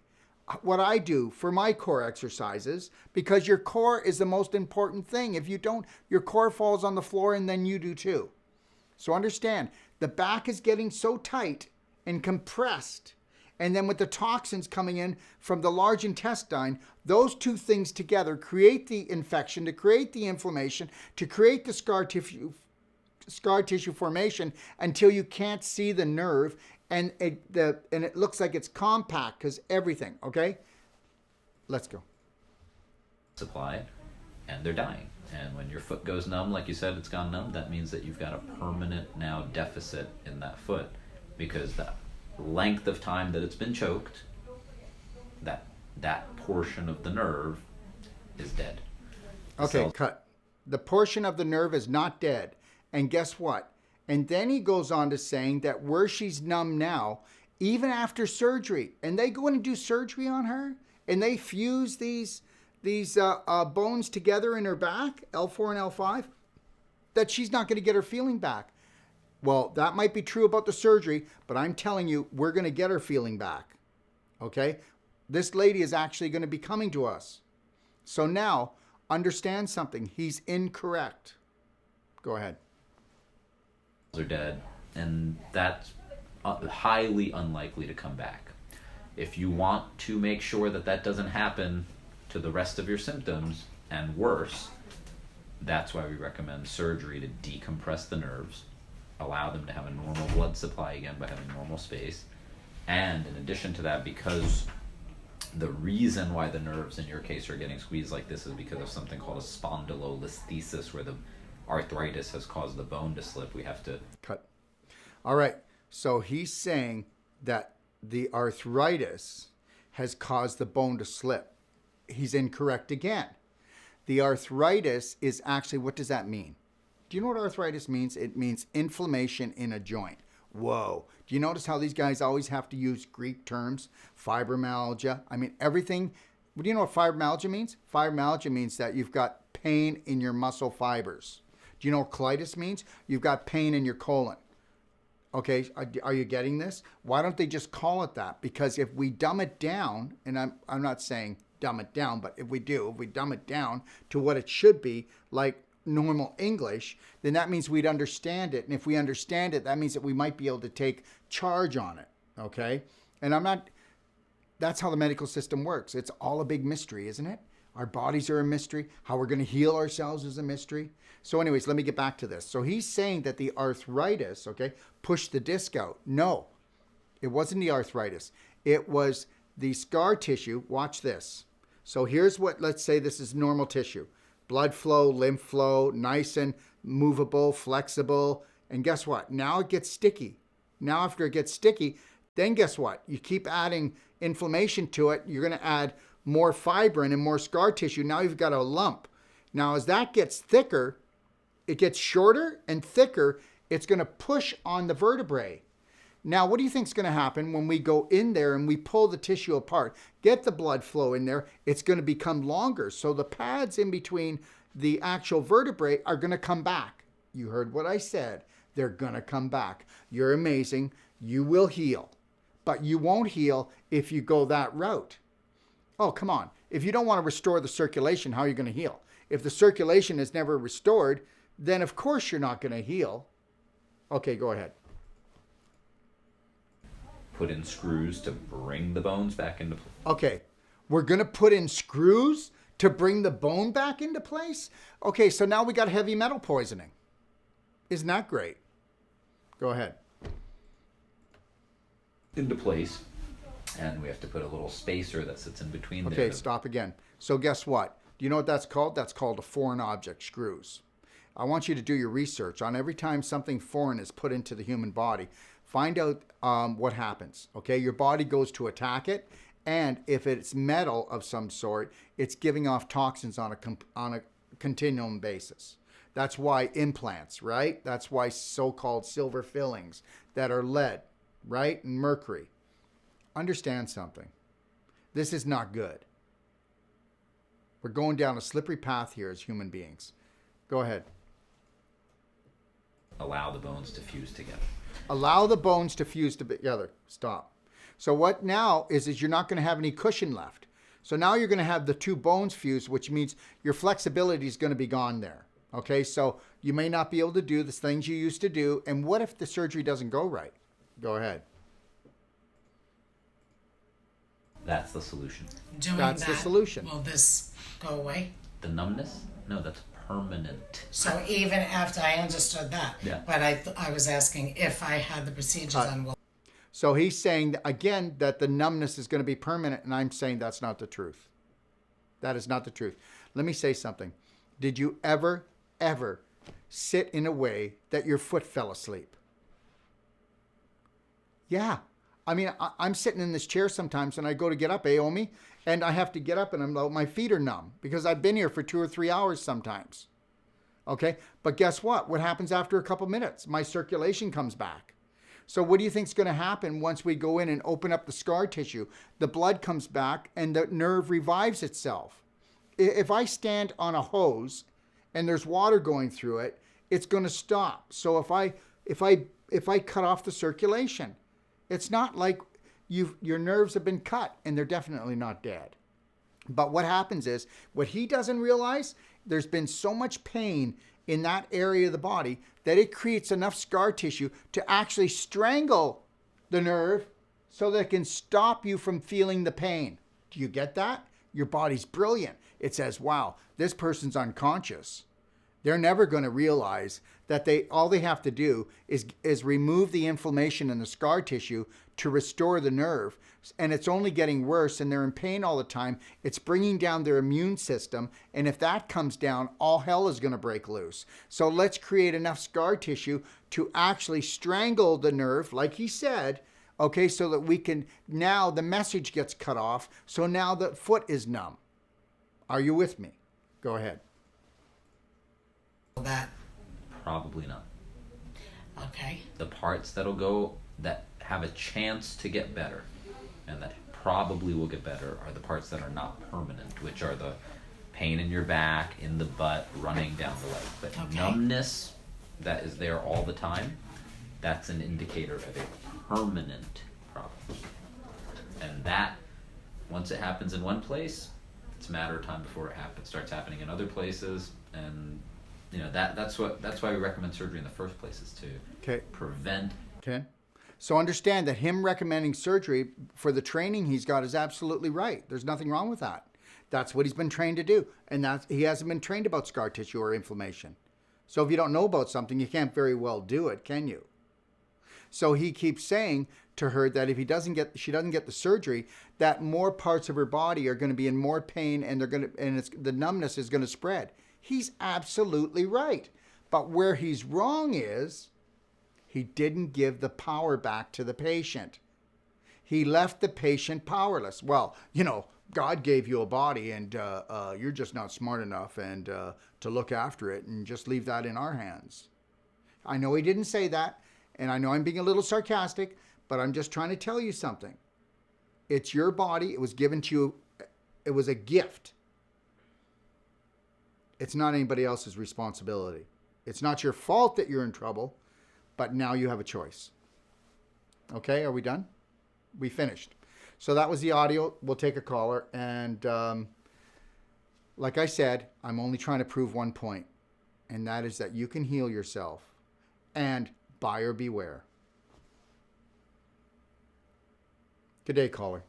what I do for my core exercises, because your core is the most important thing. If you don't, your core falls on the floor, and then you do too. So understand, the back is getting so tight and compressed, and then with the toxins coming in from the large intestine, those two things together create the infection, to create the inflammation, to create the scar tissue formation until you can't see the nerve, and it looks like it's compact because everything. Okay, let's go. Supply, and they're dying. And when your foot goes numb, like you said, it's gone numb, that means that you've got a permanent now deficit in that foot, because the length of time that it's been choked, that portion of the nerve is dead. Okay, cut. The portion of the nerve is not dead. And guess what? And then he goes on to saying that where she's numb now, even after surgery, and they go in and do surgery on her, and they fuse these bones together in her back, L4 and L5, that she's not going to get her feeling back. Well, that might be true about the surgery, but I'm telling you, we're going to get her feeling back. Okay? This lady is actually going to be coming to us. So now, understand something. He's incorrect. Go ahead. Are dead, and that's highly unlikely to come back. If you want to make sure that that doesn't happen to the rest of your symptoms and worse, that's why we recommend surgery to decompress the nerves, allow them to have a normal blood supply again by having normal space. And in addition to that, because the reason why the nerves in your case are getting squeezed like this is because of something called a spondylolisthesis, where the arthritis has caused the bone to slip, we have to cut. All right. So he's saying that the arthritis has caused the bone to slip. He's incorrect again. The arthritis is actually, what does that mean? Do you know what arthritis means? It means inflammation in a joint. Whoa. Do you notice how these guys always have to use Greek terms? Fibromyalgia. I mean, everything. Do you know what fibromyalgia means? Fibromyalgia means that you've got pain in your muscle fibers. Do you know what colitis means? You've got pain in your colon. Okay, are you getting this? Why don't they just call it that? Because if we dumb it down, and I'm not saying dumb it down, but if we dumb it down to what it should be, like normal English, then that means we'd understand it. And if we understand it, that means that we might be able to take charge on it, okay? And that's how the medical system works. It's all a big mystery, isn't it? Our bodies are a mystery. How we're going to heal ourselves is a mystery. So anyways, let me get back to this. So he's saying that the arthritis, okay, pushed the disc out. No, it wasn't the arthritis. It was the scar tissue. Watch this. So here's what, let's say this is normal tissue. Blood flow, lymph flow, nice and movable, flexible. And guess what? Now it gets sticky. Now after it gets sticky, then guess what? You keep adding inflammation to it. You're going to add more fibrin and more scar tissue. Now you've got a lump. Now as that gets thicker, it gets shorter and thicker. It's going to push on the vertebrae. Now, what do you think is going to happen when we go in there and we pull the tissue apart, get the blood flow in there? It's going to become longer. So the pads in between the actual vertebrae are going to come back. You heard what I said. They're going to come back. You're amazing. You will heal. But you won't heal if you go that route. Oh, come on. If you don't want to restore the circulation, how are you going to heal? If the circulation is never restored, then of course you're not going to heal. Okay, go ahead. put in screws to bring the bones back into place. Okay, we're going to put in screws to bring the bone back into place? Okay, so now we got heavy metal poisoning. Isn't that great? Go ahead. Into place, and we have to put a little spacer that sits in between there. Okay, stop again. So guess what? Do you know what that's called? That's called a foreign object, screws. I want you to do your research on every time something foreign is put into the human body. Find out what happens. Okay, your body goes to attack it, and if it's metal of some sort, it's giving off toxins on a continuum basis. That's why implants, right? That's why so-called silver fillings that are lead, right, and mercury. Understand something. This is not good. We're going down a slippery path here as human beings. Go ahead. Allow the bones to fuse together. Allow the bones to fuse together. Stop. So what now is you're not going to have any cushion left. So now you're going to have the two bones fused, which means your flexibility is going to be gone there. Okay, so you may not be able to do the things you used to do. And what if the surgery doesn't go right? Go ahead. That's the solution. That's the solution. Will this go away? The numbness? No, that's permanent. So even after I understood that, Yeah. but I was asking if I had the procedure done. Will So he's saying, again, that the numbness is going to be permanent, and I'm saying that's not the truth. That is not the truth. Let me say something. Did you ever sit in a way that your foot fell asleep? Yeah. I mean, I'm sitting in this chair sometimes, and I go to get up, Omi, and I have to get up, and my feet are numb because I've been here for 2 or 3 hours sometimes. Okay? But guess what? What happens after a couple minutes? My circulation comes back. So what do you think is going to happen once we go in and open up the scar tissue? The blood comes back, and the nerve revives itself. If I stand on a hose and there's water going through it, it's going to stop. So if I cut off the circulation, it's not like your nerves have been cut, and they're definitely not dead. But what happens is, what he doesn't realize, there's been so much pain in that area of the body that it creates enough scar tissue to actually strangle the nerve so that it can stop you from feeling the pain. Do you get that? Your body's brilliant. It says, wow, this person's unconscious. They're never going to realize that all they have to do is remove the inflammation in the scar tissue to restore the nerve. And it's only getting worse, and they're in pain all the time. It's bringing down their immune system. And if that comes down, all hell is going to break loose. So let's create enough scar tissue to actually strangle the nerve, like he said, okay, so that we can, now the message gets cut off. So now the foot is numb. Are you with me? Go ahead. that? Probably not. Okay. The parts that have a chance to get better and that probably will get better are the parts that are not permanent, which are the pain in your back, in the butt, running down the leg. But Okay. numbness that is there all the time, that's an indicator of a permanent problem. And that, once it happens in one place, it's a matter of time before it starts happening in other places. And that's why we recommend surgery in the first place, is to prevent. Okay. So understand that him recommending surgery for the training he's got is absolutely right. There's nothing wrong with that. That's what he's been trained to do. And he hasn't been trained about scar tissue or inflammation. So if you don't know about something, you can't very well do it, can you? So he keeps saying to her that if she doesn't get the surgery, that more parts of her body are going to be in more pain, and the numbness is going to spread. He's absolutely right. But where he's wrong is he didn't give the power back to the patient. He left the patient powerless. Well, God gave you a body, and you're just not smart enough and to look after it, and just leave that in our hands. I know he didn't say that, and I know I'm being a little sarcastic, but I'm just trying to tell you something. It's your body. It was given to you. It was a gift. It's not anybody else's responsibility. It's not your fault that you're in trouble, but now you have a choice. Okay, are we done? We finished. So that was the audio. We'll take a caller. And like I said, I'm only trying to prove one point, and that is that you can heal yourself. And buyer beware. Good day, caller.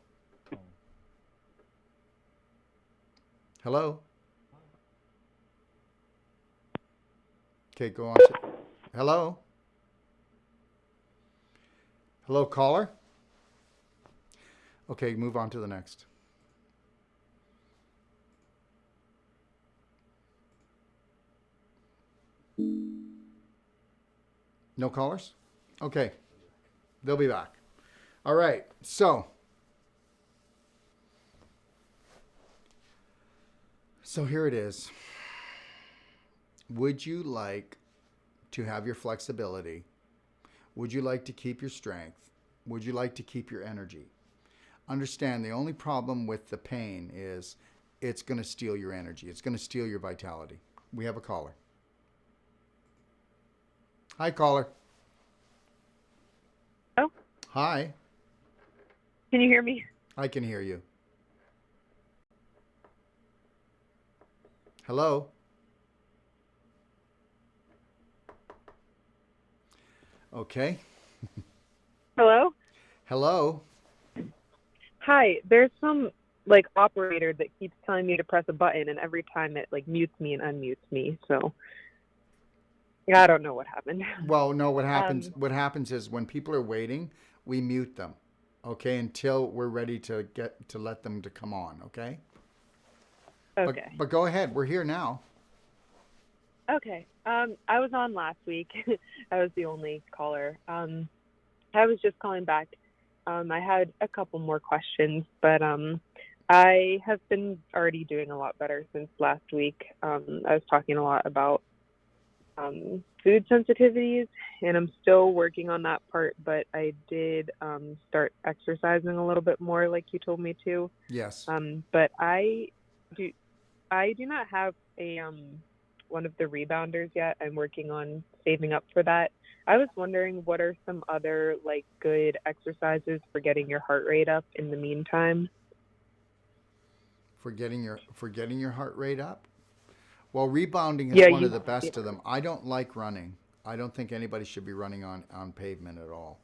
Hello? Okay, go on. Hello? Hello, caller? Okay, move on to the next. No callers? Okay. They'll be back. All right. So here it is. Would you like to have your flexibility? Would you like to keep your strength? Would you like to keep your energy? Understand the only problem with the pain is it's going to steal your energy. It's going to steal your vitality. We have a caller. Hi, caller. Oh, Hi. can you hear me? I can hear you. Hello? Okay. Hello? Hello? Hi, there's some like operator that keeps telling me to press a button and every time it like mutes me and unmutes me. So yeah, I don't know what happened. Well, no, what happens is when people are waiting, we mute them. Okay, until we're ready to let them to come on, okay? Okay. But go ahead. We're here now. Okay. I was on last week. I was the only caller. I was just calling back. I had a couple more questions, but I have been already doing a lot better since last week. I was talking a lot about food sensitivities, and I'm still working on that part, but I did start exercising a little bit more like you told me to. Yes. But I do not have a one of the rebounders yet. I'm working on saving up for that. I was wondering what are some other like good exercises for getting your heart rate up in the meantime? For getting your heart rate up? Well, rebounding is Yeah, one of the best of them. I don't like running. I don't think anybody should be running on pavement at all.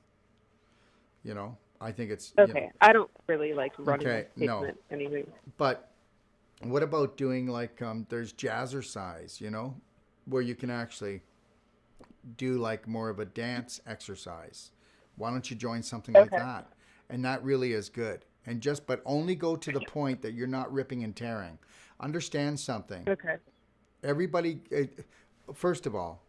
You know, I think it's okay. I don't really like running Okay, on pavement anyway. But what about doing like there's jazzercise, you know, where you can actually do like more of a dance exercise. Why don't you join something like that? And that really is good. And but only go to the point that you're not ripping and tearing. Understand something. Okay. Everybody, first of all,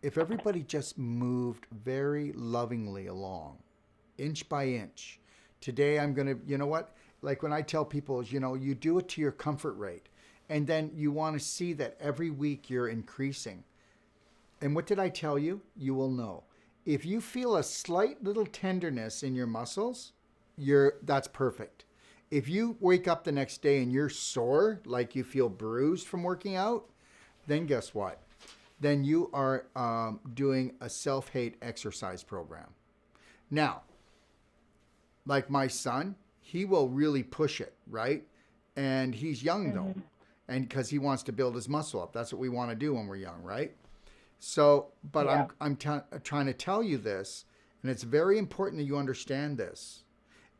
if everybody just moved very lovingly along, inch by inch, today I'm going to, you know what? Like when I tell people, you know, you do it to your comfort rate. And then you want to see that every week you're increasing. And what did I tell you? You will know. If you feel a slight little tenderness in your muscles, that's perfect. If you wake up the next day and you're sore, like you feel bruised from working out, then guess what? Then you are doing a self-hate exercise program. Now, like my son, he will really push it, right? And he's young though, and because he wants to build his muscle up. That's what we want to do when we're young, right? So, but yeah. I'm trying to tell you this, and it's very important that you understand this.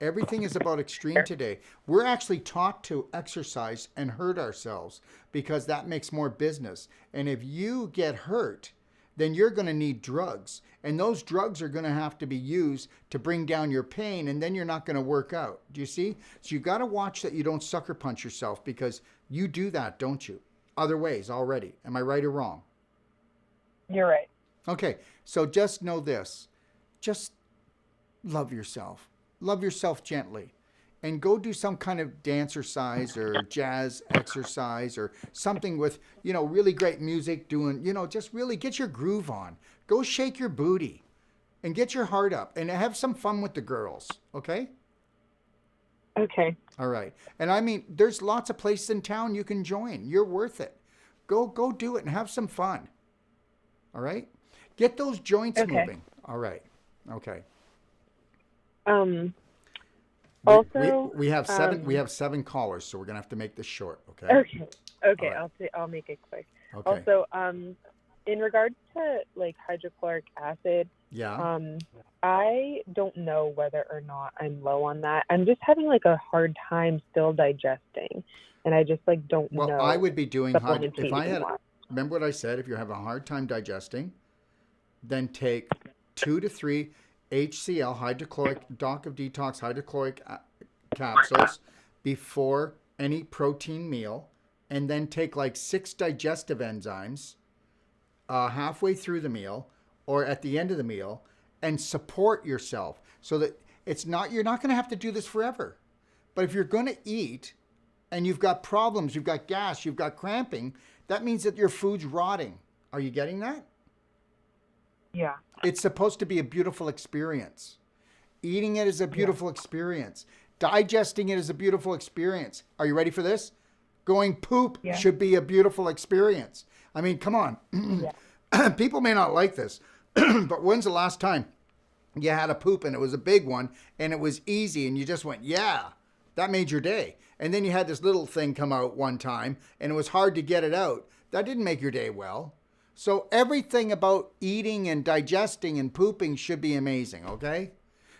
Everything is about extreme today. We're actually taught to exercise and hurt ourselves because that makes more business. And if you get hurt, then you're going to need drugs. And those drugs are going to have to be used to bring down your pain, and then you're not going to work out. Do you see? So you got to watch that you don't sucker punch yourself because you do that, don't you? Other ways already. Am I right or wrong? You're right. Okay, so just know this. Just love yourself. Love yourself gently. And go do some kind of dancercise or jazz exercise or something with, you know, really great music doing, you know, just really get your groove on. Go shake your booty and get your heart up and have some fun with the girls, okay? Okay. All right. And I mean, there's lots of places in town you can join. You're worth it. Go do it and have some fun. All right? Get those joints moving. All right. Okay. Also, we have seven callers, so we're gonna have to make this short. Okay. Okay. Right. I'll make it quick. Okay. Also, in regards to like hydrochloric acid, Yeah. I don't know whether or not I'm low on that. I'm just having like a hard time still digesting, and I just like don't know. Well, I would be doing if I had. What. Remember what I said? If you have a hard time digesting, then take 2 to 3 HCl hydrochloric Doc of Detox hydrochloric capsules before any protein meal, and then take like 6 digestive enzymes halfway through the meal or at the end of the meal, and support yourself so that you're not going to have to do this forever. But if you're going to eat and you've got problems, you've got gas, you've got cramping, that means that your food's rotting. Are you getting that? Yeah. It's supposed to be a beautiful experience. Eating it is a beautiful experience. Digesting it is a beautiful experience. Are you ready for this? Going poop should be a beautiful experience. I mean, come on. People may not like this, but when's the last time you had a poop and it was a big one and it was easy and you just went, yeah, that made your day. And then you had this little thing come out one time and it was hard to get it out. That didn't make your day well. So everything about eating and digesting and pooping should be amazing, okay?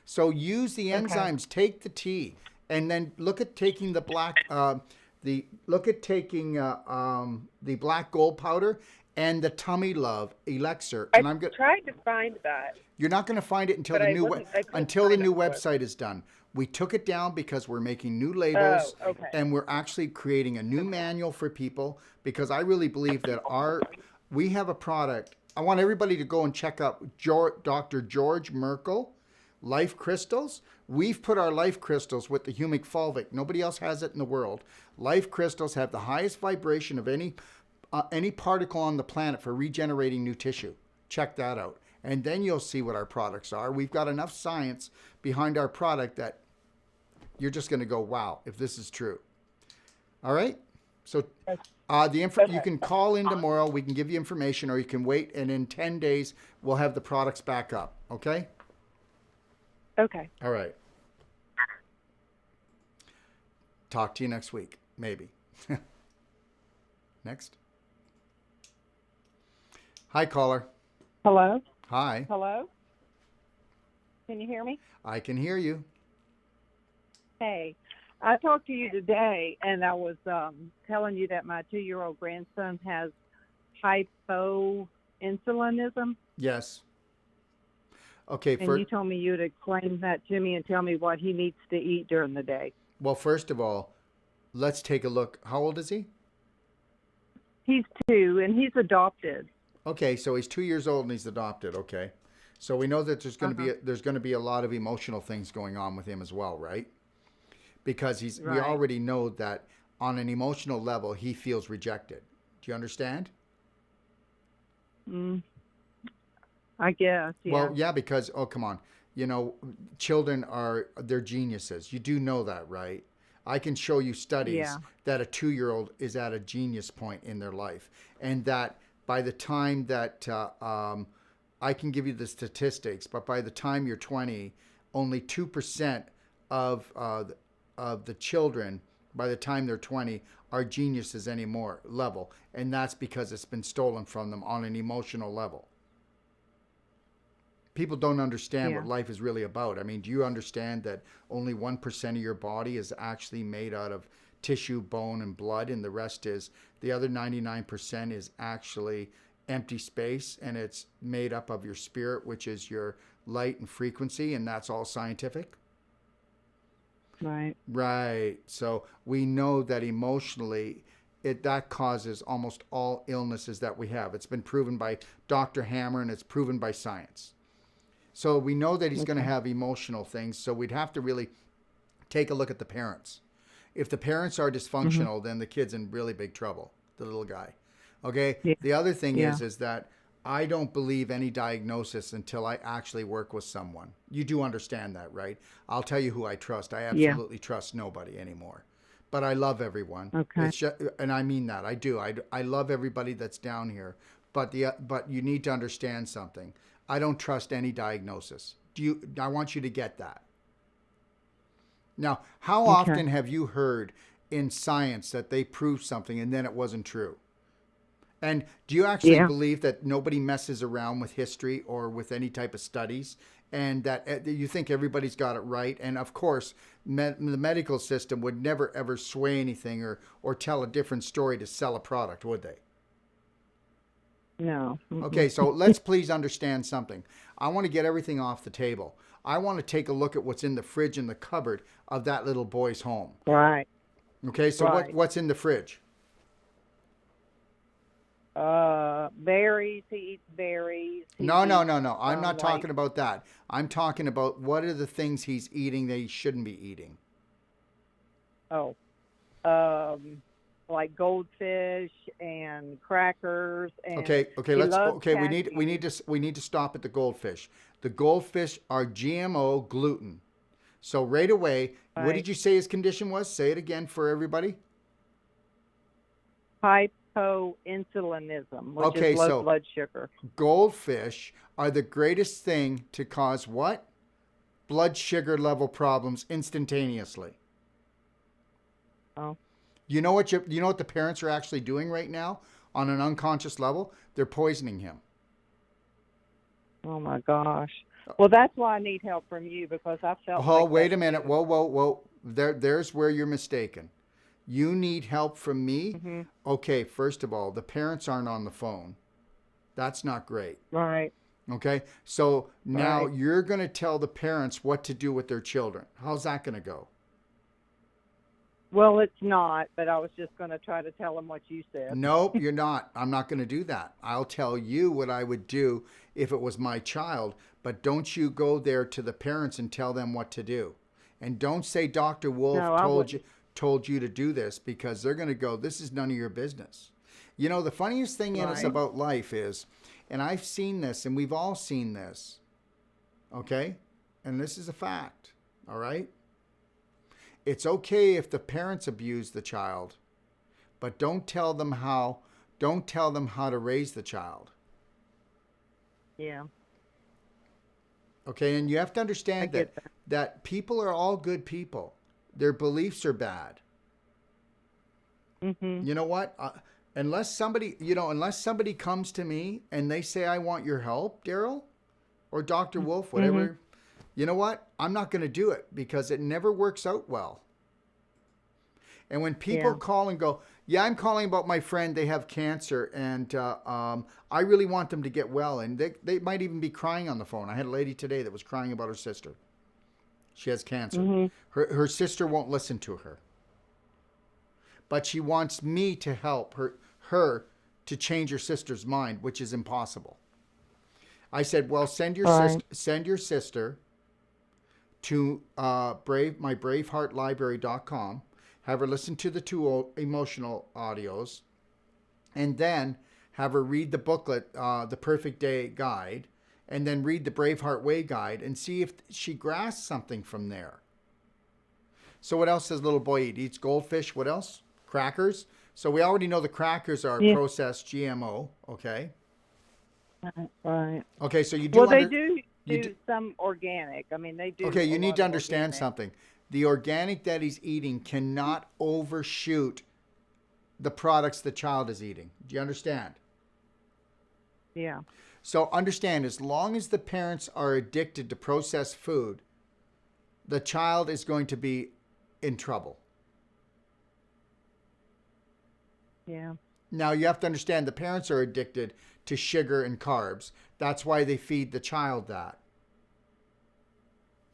So use the enzymes, take the tea, and then look at taking the black gold powder and the Tummy Love elixir. And I'm tried to find that. You're not going to find it until the new website is done. We took it down because we're making new labels and we're actually creating a new manual for people, because I really believe that we have a product. I want everybody to go and check out Dr. George Merkel Life Crystals. We've put our life crystals with the humic fulvic. Nobody else has it in the world. Life crystals have the highest vibration of any particle on the planet for regenerating new tissue. Check that out. And then you'll see what our products are. We've got enough science behind our product that you're just going to go, wow, if this is true. All right? So you can call in tomorrow. We can give you information, or you can wait, and in 10 days, we'll have the products back up. Okay? Okay. All right. Talk to you next week, maybe. Next. Hi, caller. Hello? Hi. Hello? Can you hear me? I can hear you. Hey, I talked to you today, and I was telling you that my 2-year-old grandson has hypoinsulinism. Yes. Okay. And you told me you'd explain that to me and tell me what he needs to eat during the day. Well, first of all, let's take a look. How old is he? He's 2, and he's adopted. Okay, so he's 2 years old and he's adopted. Okay, so we know that there's going to be a lot of emotional things going on with him as well, right? Because we already know that on an emotional level he feels rejected. Do you understand? I guess. Yeah. Well, yeah, because come on, children they're geniuses. You do know that, right? I can show you studies that a 2-year-old is at a genius point in their life, and that by the time that I can give you the statistics, but by the time you're 20, only 2% of the children, by the time they're 20, are geniuses anymore level, and that's because it's been stolen from them on an emotional level. People don't understand what life is really about. I mean, do you understand that only 1% of your body is actually made out of tissue, bone, and blood, and the other 99% is actually empty space, and it's made up of your spirit, which is your light and frequency, and that's all scientific? Right. So we know that emotionally that causes almost all illnesses that we have. It's been proven by Dr. Hammer, and it's proven by science. So we know that he's going to have emotional things. So we'd have to really take a look at the parents. If the parents are dysfunctional, then the kid's in really big trouble, the little guy. Okay? Yeah. The other thing is that I don't believe any diagnosis until I actually work with someone. You do understand that, right? I'll tell you who I trust. I absolutely trust nobody anymore. But I love everyone. Okay. And I mean that. I do. I love everybody that's down here. But you need to understand something. I don't trust any diagnosis. I want you to get that. Now, how often have you heard in science that they proved something and then it wasn't true? And do you actually believe that nobody messes around with history or with any type of studies, and that you think everybody's got it right? And of course, the medical system would never ever sway anything or tell a different story to sell a product, would they? No. Okay, so let's please understand something. I want to get everything off the table. I want to take a look at what's in the fridge and the cupboard of that little boy's home. Right. Okay, so what's in the fridge? berries. He eats berries. No. I'm not like, talking about that. I'm talking about what are the things he's eating that he shouldn't be eating. Oh, like goldfish and crackers. And Okay. he loves We cashews. need to stop at the goldfish. The goldfish are GMO gluten. So right away, what did Right. you say his condition was? Say it again for everybody. Hypoinsulinism, which Okay, is low so blood sugar. goldfish are the greatest thing to cause what? Blood sugar level problems instantaneously. Oh, You know what the parents are actually doing right now on an unconscious level? They're poisoning him. oh my gosh. Well, that's why I need help from you, because I felt Oh, like wait that a minute. too. Whoa. There's where you're mistaken. You need help from me? Hmm. Okay, first of all, the parents aren't on the phone. That's not great. Right. Okay? So now Right. you're going to tell the parents what to do with their children. How's that going to go? Well, it's not, but I was just going to try to tell them what you said. Nope, you're not. I'm not going to do that. I'll tell you what I would do if it was my child, but don't you go there to the parents and tell them what to do. And don't say Dr. Wolf No, I wouldn't. told you to do this, because they're going to go, this is none of your business. You know, the funniest thing in us Right. about life is, and I've seen this and we've all seen this, okay? And this is a fact, all right? It's okay if the parents abuse the child, but don't tell them how to raise the child. Yeah, Okay? And you have to I understand get that. that people are all good people. Their beliefs are bad. Hmm. You know what? Unless somebody comes to me and they say, I want your help, Darrell, or Dr. Wolf, whatever, you know what? I'm not going to do it, because it never works out well. And when people Yeah. call and go, yeah, I'm calling about my friend, they have cancer, and I really want them to get well. And they might even be crying on the phone. I had a lady today that was crying about her sister. She has cancer. Hmm. Her sister won't listen to her. But she wants me to help her to change her sister's mind, which is impossible. I said, well, send your sister to mybraveheartlibrary.com. Have her listen to the 2 emotional audios, and then have her read the booklet, The Perfect Day Guide, and then read the Braveheart Way Guide, and see if she grasps something from there. So what else does little boy eat? Eats goldfish. What else? Crackers. So we already know the crackers are Yeah. processed GMO. Okay. Right. Okay. So you do. Well, they do you do some organic. I mean, they do. Okay. a You need lot to of understand organic. something. The organic that he's eating cannot overshoot the products the child is eating. Do you understand? Yeah. So understand, as long as the parents are addicted to processed food, the child is going to be in trouble. Yeah. Now you have to understand, the parents are addicted to sugar and carbs. That's why they feed the child that.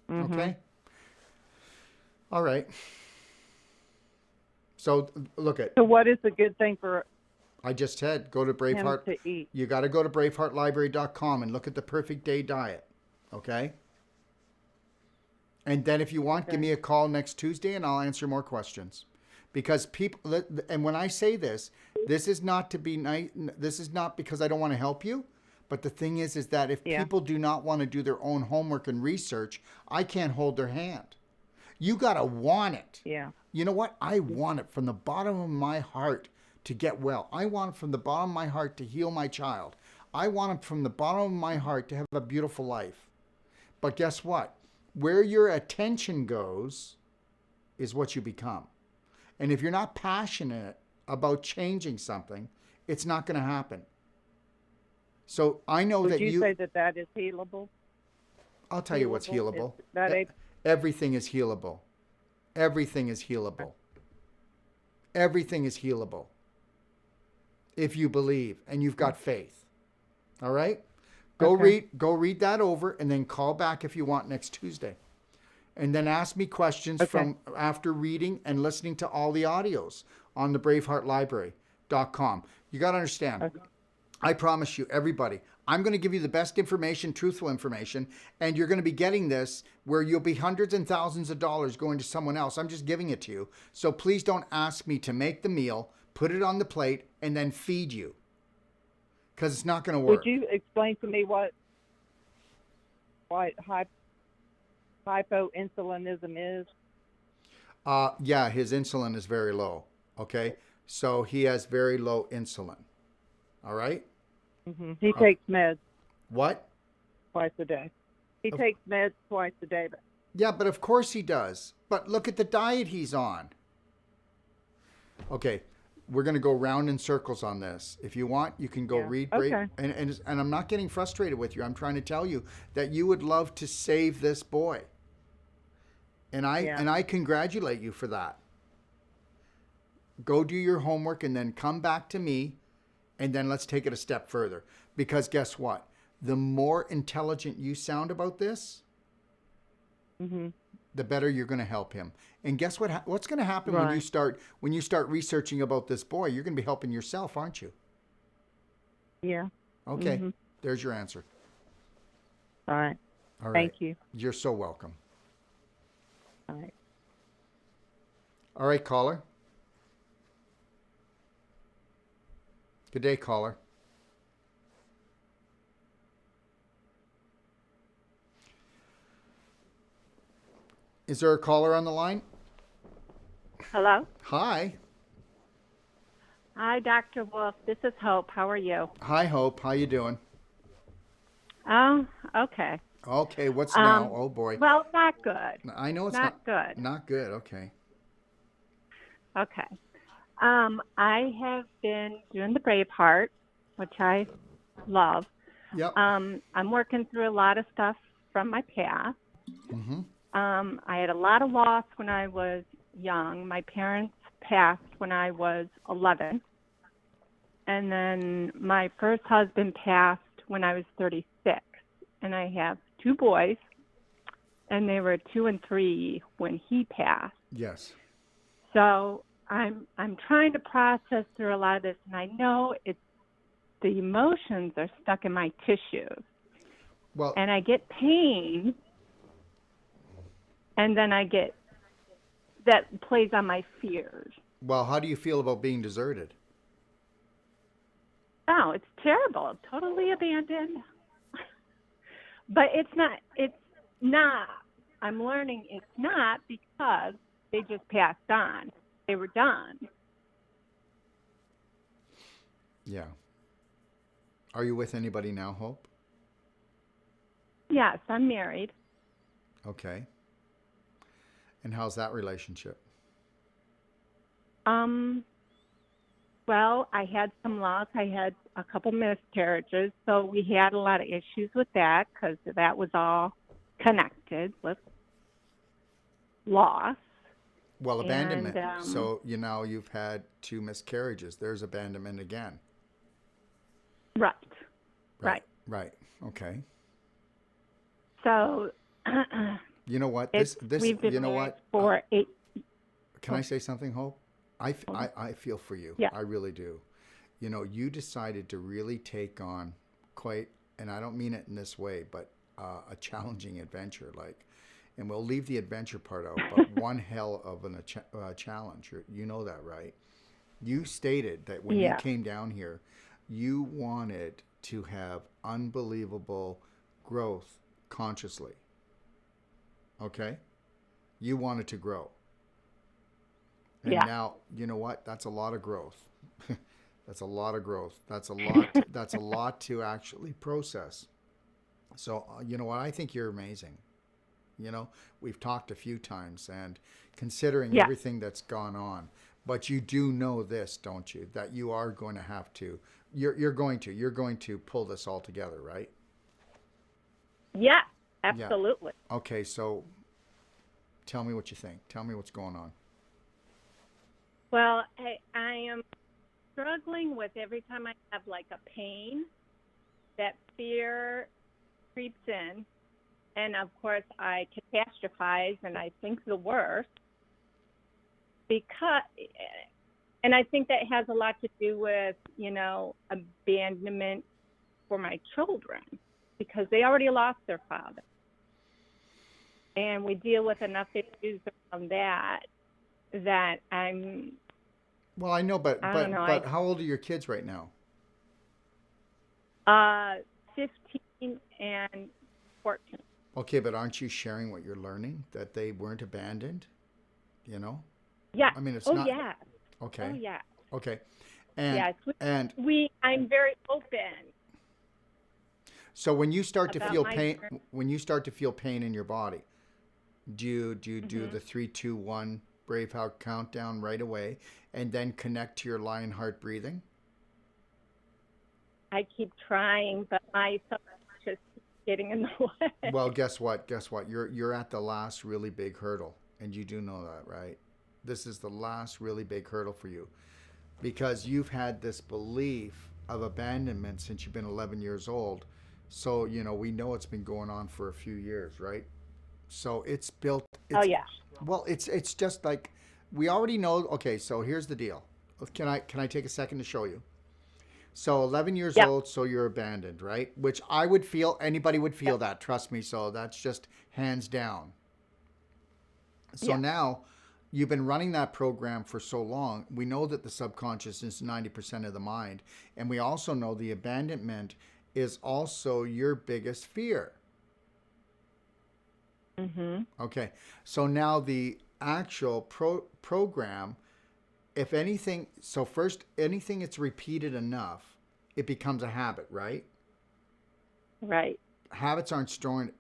Mhm. Okay? All right. So look at, So, what is a good thing for I just said, go to him Braveheart. to eat? You got to go to braveheartlibrary.com and look at the Perfect Day Diet. Okay? And then if you want, give me a call next Tuesday and I'll answer more questions. Because people, and when I say this, this is not to be nice. This is not because I don't want to help you. But the thing is that if Yeah. people do not want to do their own homework and research, I can't hold their hand. You got to want it. Yeah. You know what? I want it from the bottom of my heart to get well. I want it from the bottom of my heart to heal my child. I want it from the bottom of my heart to have a beautiful life. But guess what? Where your attention goes is what you become. And if you're not passionate about changing something, it's not going to happen. So I know Would that you say that is healable? I'll tell you what's healable. Is that Everything is healable. Everything is healable. Everything is healable. If you believe and you've got faith. All right? Go read that over and then call back if you want next Tuesday. And then ask me questions from after reading and listening to all the audios on the braveheartlibrary.com. You got to understand, I promise you, everybody, I'm going to give you the best information, truthful information, and you're going to be getting this where you'll be hundreds and thousands of dollars going to someone else. I'm just giving it to you. So please don't ask me to make the meal, put it on the plate, and then feed you, because it's not going to work. Would you explain to me what hypoinsulinism is? Yeah, his insulin is very low. Okay, so he has very low insulin. All right. He takes meds What? twice a day. He takes meds twice a day. Yeah, but of course he does. But look at the diet he's on. Okay, we're going to go round in circles on this. If you want, you can go read. Okay. And I'm not getting frustrated with you. I'm trying to tell you that you would love to save this boy. And I congratulate you for that. Go do your homework and then come back to me, and then let's take it a step further. Because guess what? The more intelligent you sound about this, the better you're going to help him. And guess what? What's going to happen when you start researching about this boy? You're going to be helping yourself, aren't you? Yeah. Okay. There's your answer. All right. All right. Thank you. You're so welcome. All right. All right, caller. Good day, caller. Is there a caller on the line? Hello. Hi. Hi, Dr. Wolfe. This is Hope. How are you? Hi, Hope. How you doing? Oh, okay. Okay, what's now? Oh, boy. Well, not good. I know it's Not good. Not good, okay. Okay. I have been doing the Braveheart, which I love. Yep. I'm working through a lot of stuff from my past. Mm-hmm. I had a lot of loss when I was young. My parents passed when I was 11. And then my first husband passed when I was 36. And I have 2 boys, and they were 2 and 3 when he passed. Yes. So I'm trying to process through a lot of this, and I know the emotions are stuck in my tissues. Well, And I get pain, and then I get that plays on my fears. well, how do you feel about being deserted? Oh, it's terrible. Totally abandoned. But it's not. I'm learning it's not because they just passed on. They were done. Yeah. Are you with anybody now, Hope? Yes, I'm married. Okay. And how's that relationship? Well, I had some loss. I had a couple miscarriages, so we had a lot of issues with that because that was all connected with loss. Well, abandonment. And, So, you've had 2 miscarriages. There's abandonment again. Right. Right. Right. Okay. So You know what? we've been you know married what? for 8. Can I say something, Hope? I feel for you. Yeah. I really do. You decided to really take on quite, and I don't mean it in this way, but a challenging adventure. And we'll leave the adventure part out, but one hell of a challenge. You know that, right? You stated that when you came down here, you wanted to have unbelievable growth consciously. Okay? You wanted to grow. And now, you know what? That's a lot of growth. That's a lot of growth. That's a lot to actually process. So, you know what? I think you're amazing. We've talked a few times, and considering everything that's gone on, but you do know this, don't you? That you are going to have to. You're going to pull this all together, right? Yeah, absolutely. Yeah. Okay, so tell me what you think. Tell me what's going on. Well, I am struggling with every time I have like a pain, that fear creeps in. And of course, I catastrophize and I think the worst because And I think that has a lot to do with, abandonment for my children, because they already lost their father. And we deal with enough issues around that I'm. Well, I know, but I don't know, but how old are your kids right now? 15 and 14. Okay, but aren't you sharing what you're learning, that they weren't abandoned? Yeah. I mean, it's oh, not. yeah. Okay. Oh, yeah. Okay. And Yes. I'm very open. So when you start to About feel my pain, journey. when you start to feel pain in your body, do you do the 3, 2, 1 Braveheart countdown right away, and then connect to your Lionheart breathing? I keep trying, but my subconscious is getting in the way. Well, guess what? You're at the last really big hurdle, and you do know that, right? This is the last really big hurdle for you, because you've had this belief of abandonment since you've been 11 years old. So, we know it's been going on for a few years, right? So it's built. Oh, yeah. Well, it's just like, we already know. Okay, so here's the deal. Can I take a second to show you? So 11 years Yeah. old, so you're abandoned, right? Which I would feel, anybody would feel that, trust me. So that's just hands down. So now you've been running that program for so long. We know that the subconscious is 90% of the mind. And we also know the abandonment is also your biggest fear. Mm-hmm. Okay. So now the actual program, if anything, so first, anything that's repeated enough, it becomes a habit, right? Right. Habits aren't stored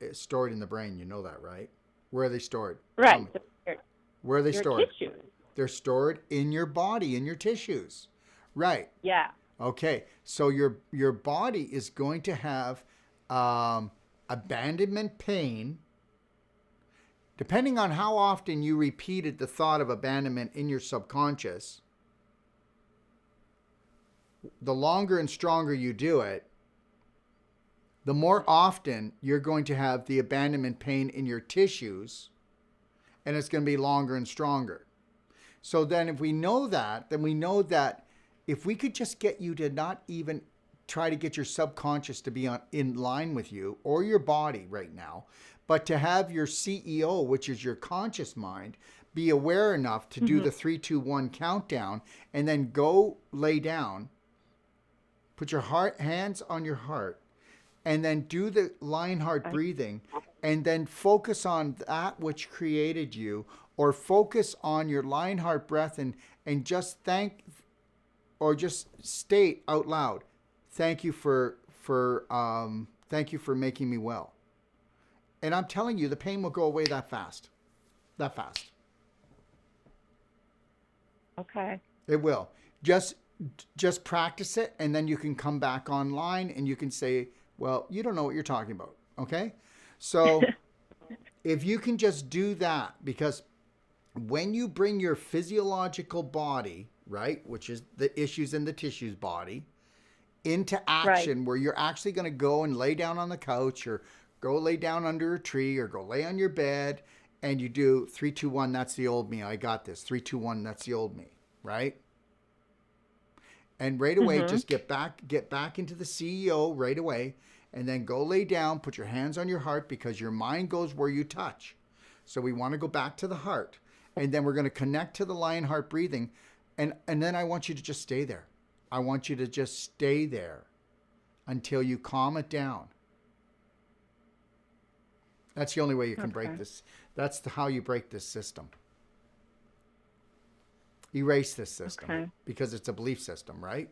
in the brain. You know that, right? Where are they stored? Right. Where are they Your stored? tissues. They're stored in your body, in your tissues. Right. Yeah. Okay. So your body is going to have abandonment pain. Depending on how often you repeated the thought of abandonment in your subconscious, the longer and stronger you do it, the more often you're going to have the abandonment pain in your tissues, and it's going to be longer and stronger. So then if we know that, then we know that if we could just get you to not even try to get your subconscious to be in line with you or your body right now, but to have your CEO, which is your conscious mind, be aware enough to do the 3, 2, 1 countdown, and then go lay down, put your hands on your heart, and then do the Lionheart breathing, and then focus on that which created you, or focus on your Lionheart breath, and just just state out loud, thank you for making me well. And I'm telling you, the pain will go away that fast. That fast. Okay. It will. Just practice it, and then you can come back online and you can say, well, you don't know what you're talking about. Okay? So if you can just do that, because when you bring your physiological body, right, which is the issues in the tissues body, into action, where you're actually going to go and lay down on the couch, or go lay down under a tree, or go lay on your bed, and you do 3, 2, 1, that's the old me. I got this. 3, 2, 1, that's the old me, right? And right away, just get back into the CEO right away, and then go lay down, put your hands on your heart, because your mind goes where you touch. So we want to go back to the heart, and then we're going to connect to the Lionheart breathing, and then I want you to just stay there. I want you to just stay there until you calm it down. That's the only way you can break this. That's how you break this system. Erase this system, because it's a belief system, right?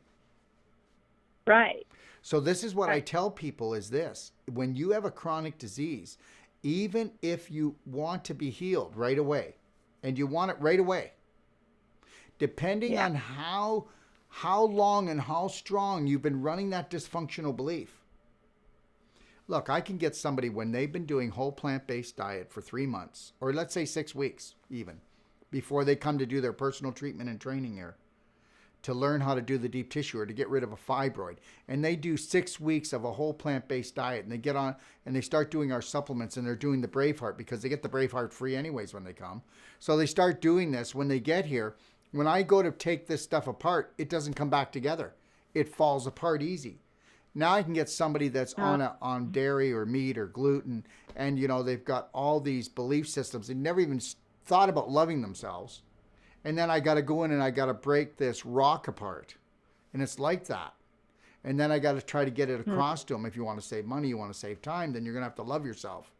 Right. So this is what I tell people is this: when you have a chronic disease, even if you want to be healed right away, and you want it right away, depending on how long and how strong you've been running that dysfunctional belief. Look, I can get somebody, when they've been doing whole plant-based diet for 3 months, or let's say 6 weeks even, before they come to do their personal treatment and training here, to learn how to do the deep tissue or to get rid of a fibroid. And they do 6 weeks of a whole plant-based diet, and they get on and they start doing our supplements, and they're doing the Braveheart, because they get the Braveheart free anyways when they come. So they start doing this when they get here, When I go to take this stuff apart, it doesn't come back together. It falls apart easy. Now I can get somebody that's on dairy or meat or gluten, and they've got all these belief systems. They never even thought about loving themselves. And then I got to go in and I got to break this rock apart. And it's like that. And then I got to try to get it across to them. If you want to save money, you want to save time, then you're going to have to love yourself.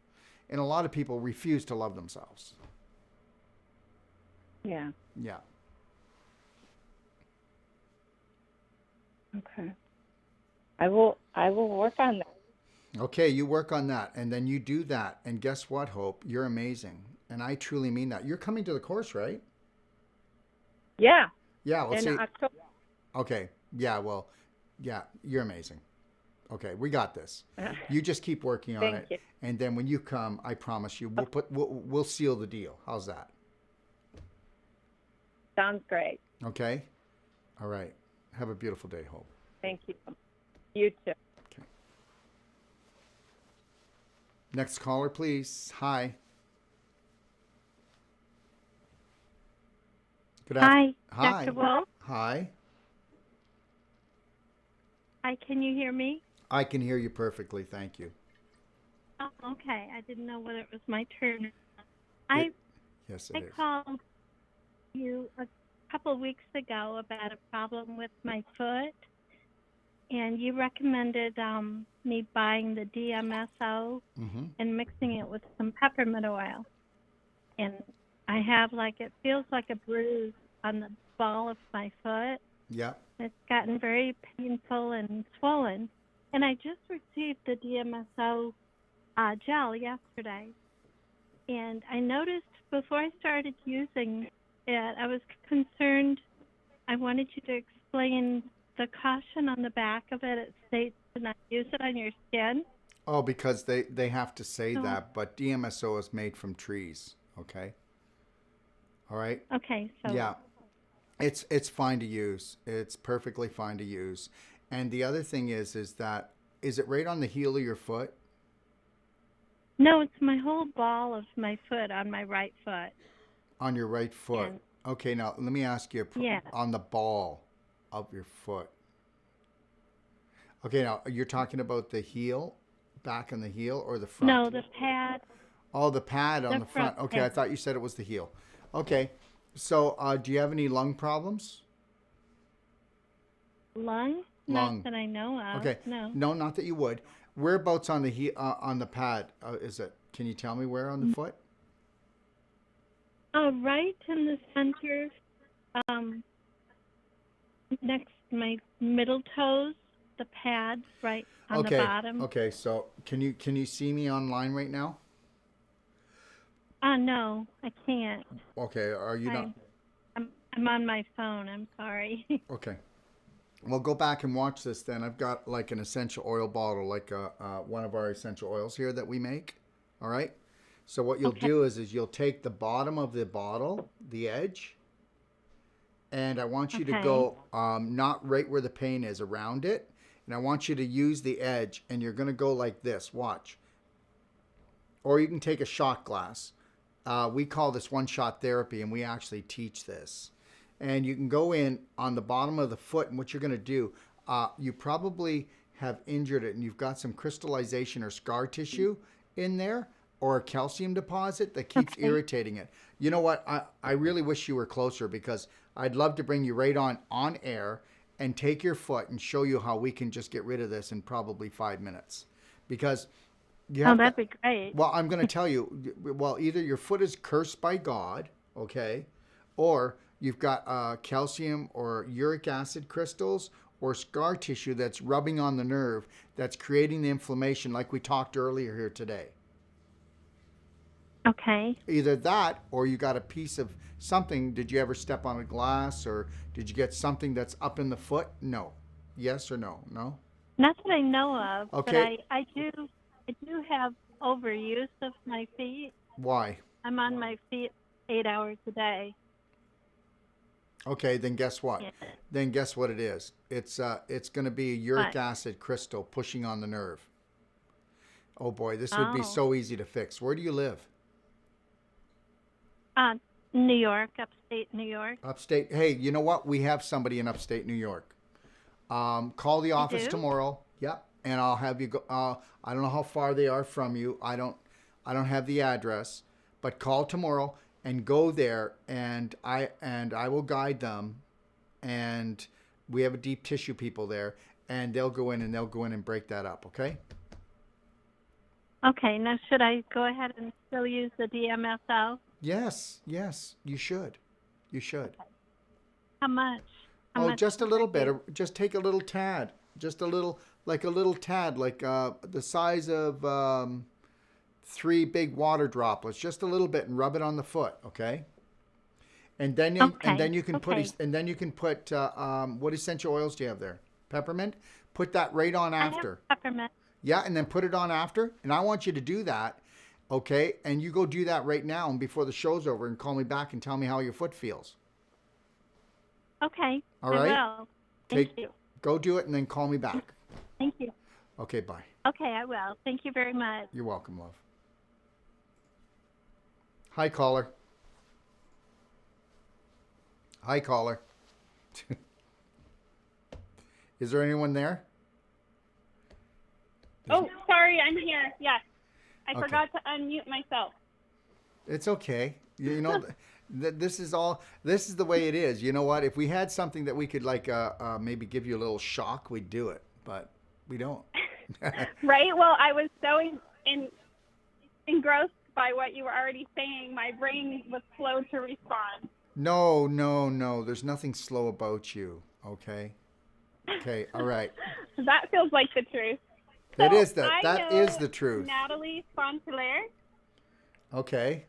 And a lot of people refuse to love themselves. Yeah. Yeah. Okay. I will work on that. Okay, you work on that, and then you do that. And guess what, Hope? You're amazing. And I truly mean that. You're coming to the course, right? Yeah. Yeah, let's see. October. Okay. Yeah, well, yeah, you're amazing. Okay, we got this. You just keep working on it. You. And then when you come, I promise you, we'll seal the deal. How's that? Sounds great. Okay? All right. Have a beautiful day, Hope. Thank you. You too. Okay. Next caller, please. Hi. Good Hi, Hi. Dr. Wolfe. Hi. Hi, can you hear me? I can hear you perfectly. Thank you. Oh, okay. I didn't know whether it was my turn. Yes, I it is. called you a couple of weeks ago about a problem with my foot, and you recommended me buying the DMSO Mm-hmm. and mixing it with some peppermint oil. And I have it feels like a bruise on the ball of my foot. Yeah. It's gotten very painful and swollen. And I just received the DMSO gel yesterday. And I noticed before I started using it, I was concerned. I wanted you to explain the caution on the back of it. It states to not use it on your skin. Oh, because they have to say Oh. that, but DMSO is made from trees. Okay. All right. Okay, so Yeah. It's fine to use. It's perfectly fine to use. And the other thing is that, is it right on the heel of your foot? no, it's my whole ball of my foot on my right foot. On your right foot. And- Okay, now let me ask you, Yeah. on the ball of your foot. Okay, now you're talking about the heel, back on the heel, or the front? No, the pad. Oh, the pad on The the front. front Okay, I pad. thought you said it was the heel. Okay, so do you have any lung problems? Lung? Lung. Not that I know of. Okay. No. No, not that you would. Whereabouts on the on the pad is it? Can you tell me where on the foot? Right in the center, next to my middle toes, the pad right on Okay. the bottom. Okay. So can you see me online right now? No, I can't. Okay. Are you not? I'm on my phone. I'm sorry. Okay. Well, go back and watch this then. I've got an essential oil bottle, one of our essential oils here that we make. All right. So what you'll do is you'll take the bottom of the bottle, the edge, and I want you to go not right where the pain is, around it. And I want you to use the edge, and you're going to go like this. Watch. Or you can take a shot glass. We call this one-shot therapy, and we actually teach this. And you can go in on the bottom of the foot, and what you're going to do, you probably have injured it, and you've got some crystallization or scar tissue in there, or a calcium deposit that keeps irritating it. You know what? I really wish you were closer, because I'd love to bring you right on air and take your foot and show you how we can just get rid of this in probably 5 minutes. Because you have that'd be great. well, I'm going to tell you, either your foot is cursed by God, okay, or you've got calcium or uric acid crystals or scar tissue that's rubbing on the nerve that's creating the inflammation like we talked earlier here today. Okay. Either that or you got a piece of something. Did you ever step on a glass, or did you get something that's up in the foot? No. Yes or no? No? Not that I know of. Okay. But I do have overuse of my feet. Why? I'm on my feet 8 hours a day. Okay, then guess what? Yeah. Then guess what it is? It's going to be a uric What? acid crystal pushing on the nerve. Oh boy, this would be Oh. so easy to fix. Where do you live? New York, upstate New York. Upstate. Hey, you know what? We have somebody in upstate New York. Call the office do? tomorrow. Yep, and I'll have you go. I don't know how far they are from you. I don't have the address, but call tomorrow and go there, and I will guide them. And we have a deep tissue people there, and they'll go in and break that up. Okay. Okay, now should I go ahead and still use the DMSO? Yes, you should. You should. How much? How Oh, much just a should little I bit. do? Just take a little tad. Just a little tad, like the size of 3 big water droplets. Just a little bit, and rub it on the foot. Okay. And then you can put what essential oils do you have there? Peppermint. Put that right on after. I have peppermint. Yeah, and then put it on after. And I want you to do that. Okay, and you go do that right now and before the show's over, and call me back and tell me how your foot feels. Okay. All right. I will. Thank you. Go do it and then call me back. Thank you. Okay, bye. Okay, I will. Thank you very much. You're welcome, love. Hi, caller. Hi, caller. Is there anyone there? Oh, sorry, I'm here. Yes. I Okay. forgot to unmute myself. It's okay. You know, this is the way it is. You know what? If we had something that we could maybe give you a little shock, we'd do it, but we don't. Right? Well, I was so engrossed by what you were already saying, my brain was slow to respond. No. There's nothing slow about you. Okay. Okay. All right. That feels like the truth. That So is the I that know is the truth. Natalie Spontaler, Okay.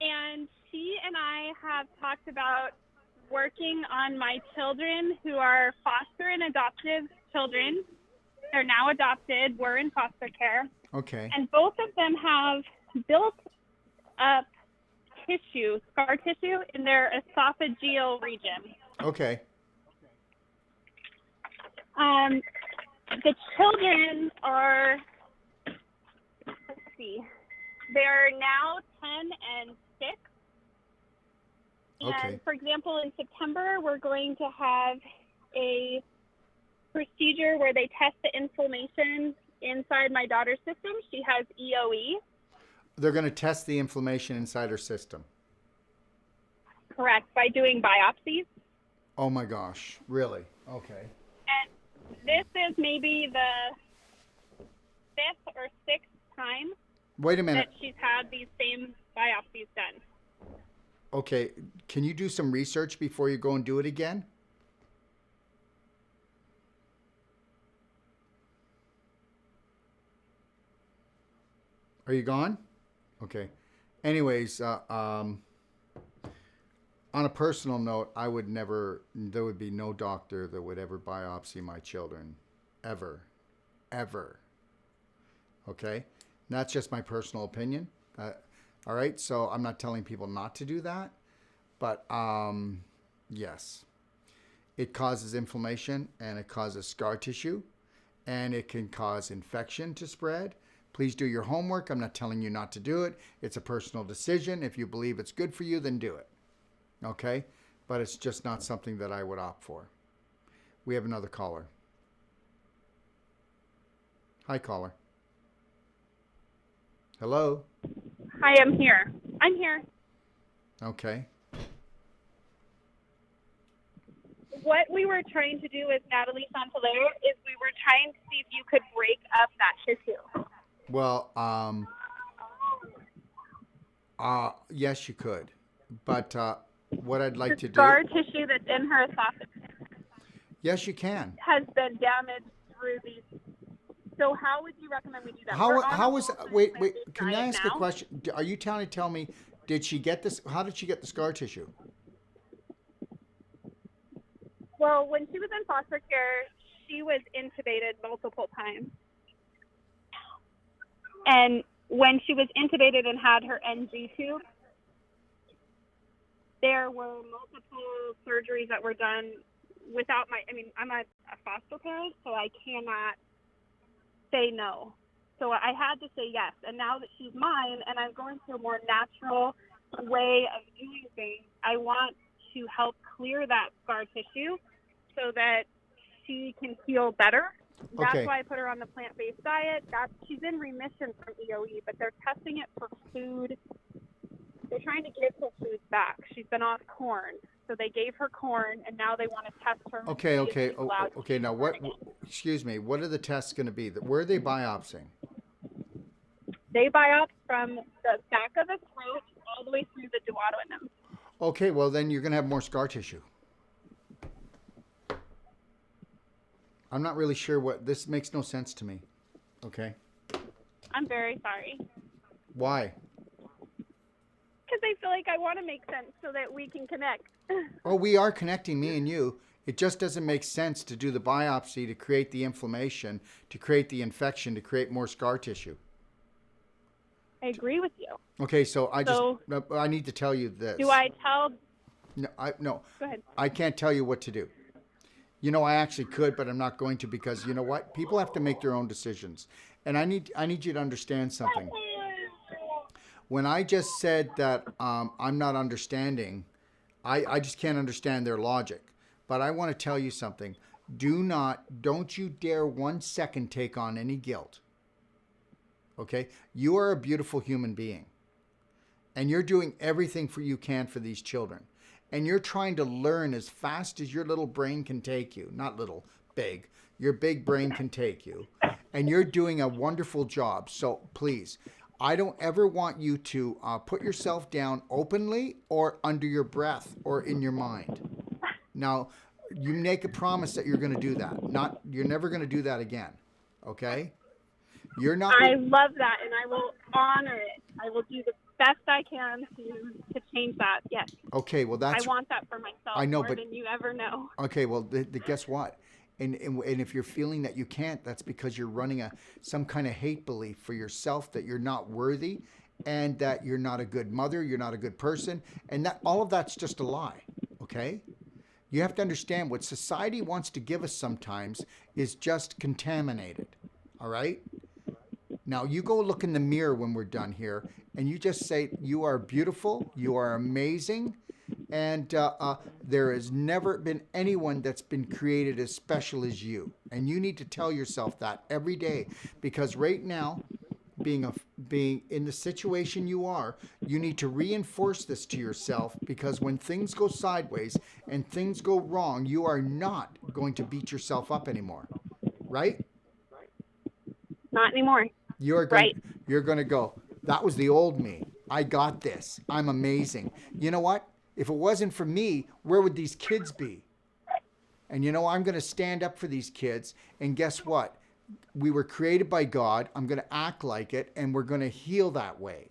and she and I have talked about working on my children who are foster and adoptive children. They're now adopted. We're in foster care. Okay. And both of them have built up tissue, scar tissue, in their esophageal region. Okay. The children are, let's see, they're now 10 and 6. And Okay. for example, in September, we're going to have a procedure where they test the inflammation inside my daughter's system. She has EOE. They're going to test the inflammation inside her system. Correct, by doing biopsies. Oh my gosh. Really? Okay. And this is maybe the 5th or 6th time Wait a minute. that she's had these same biopsies done. Okay. Can you do some research before you go and do it again? Are you gone? Okay. Anyways, on a personal note, there would be no doctor that would ever biopsy my children. Ever. Ever. Okay? And that's just my personal opinion. All right? So I'm not telling people not to do that. But, yes. It causes inflammation and it causes scar tissue and it can cause infection to spread. Please do your homework. I'm not telling you not to do it. It's a personal decision. If you believe it's good for you, then do it. Okay? But it's just not something that I would opt for. We have another caller. Hi, caller. Hello? Hi, I'm here. I'm here. Okay. What we were trying to do with Natalie Santalaire is we were trying to see if you could break up that tissue. Well, yes, you could. But what I'd like to do... Scar tissue that's in her esophagus Yes, you can. has been damaged through these. So how would you recommend we do that? How was... Wait, can I diet ask a now. question? Are you trying to tell me, did she get this... How did she get the scar tissue? Well, when she was in foster care, she was intubated multiple times. And when she was intubated and had her NG tube, there were multiple surgeries that were done without I'm a foster parent, so I cannot say no. So I had to say yes. And now that she's mine and I'm going through a more natural way of doing things. I want to help clear that scar tissue so that she can heal better. That's Okay. why I put her on the plant-based diet. She's in remission from EOE, but they're testing it for food. They're trying to give her food back. She's been off corn, so they gave her corn, and now they want to test her. Okay. Okay. Now, excuse me, what are the tests going to be? Where are they biopsying? They biopsy from the back of the throat all the way through the duodenum. Okay, well, then you're going to have more scar tissue. I'm not really sure this makes no sense to me. Okay. I'm very sorry. Why? Because I feel like I want to make sense so that we can connect. Oh, we are connecting, me and you. It just doesn't make sense to do the biopsy to create the inflammation, to create the infection, to create more scar tissue. I agree with you. Okay, so I need to tell you this. Do I tell? No. Go ahead. I can't tell you what to do. You know, I actually could, but I'm not going to, because you know what? People have to make their own decisions. And I need you to understand something. When I just said that I'm not understanding, I just can't understand their logic. But I want to tell you something. Don't you dare 1 second take on any guilt. Okay? You are a beautiful human being. And you're doing everything you can for these children. And you're trying to learn as fast as your little brain can take you. Not little, big. Your big brain can take you. And you're doing a wonderful job. So please, I don't ever want you to put yourself down openly or under your breath or in your mind. Now, you make a promise that you're going to do that. You're never going to do that again. Okay? You're not. I love that, and I will honor it. I will do the best I can to change that. Yes. Okay, well I want that for myself. I know, more than you ever know. Okay, well, guess what? And if you're feeling that you can't, that's because you're running some kind of hate belief for yourself that you're not worthy, and that you're not a good mother, you're not a good person, and that all of that's just a lie. Okay? You have to understand what society wants to give us sometimes is just contaminated. All right? Now, you go look in the mirror when we're done here, and you just say, you are beautiful, you are amazing, and there has never been anyone that's been created as special as you. And you need to tell yourself that every day, because right now, being in the situation you are, you need to reinforce this to yourself, because when things go sideways and things go wrong, you are not going to beat yourself up anymore. Right? Not anymore. You're going to go, that was the old me. I got this. I'm amazing. You know what? If it wasn't for me, where would these kids be? And you know, I'm going to stand up for these kids. And guess what? We were created by God. I'm going to act like it, and we're going to heal that way.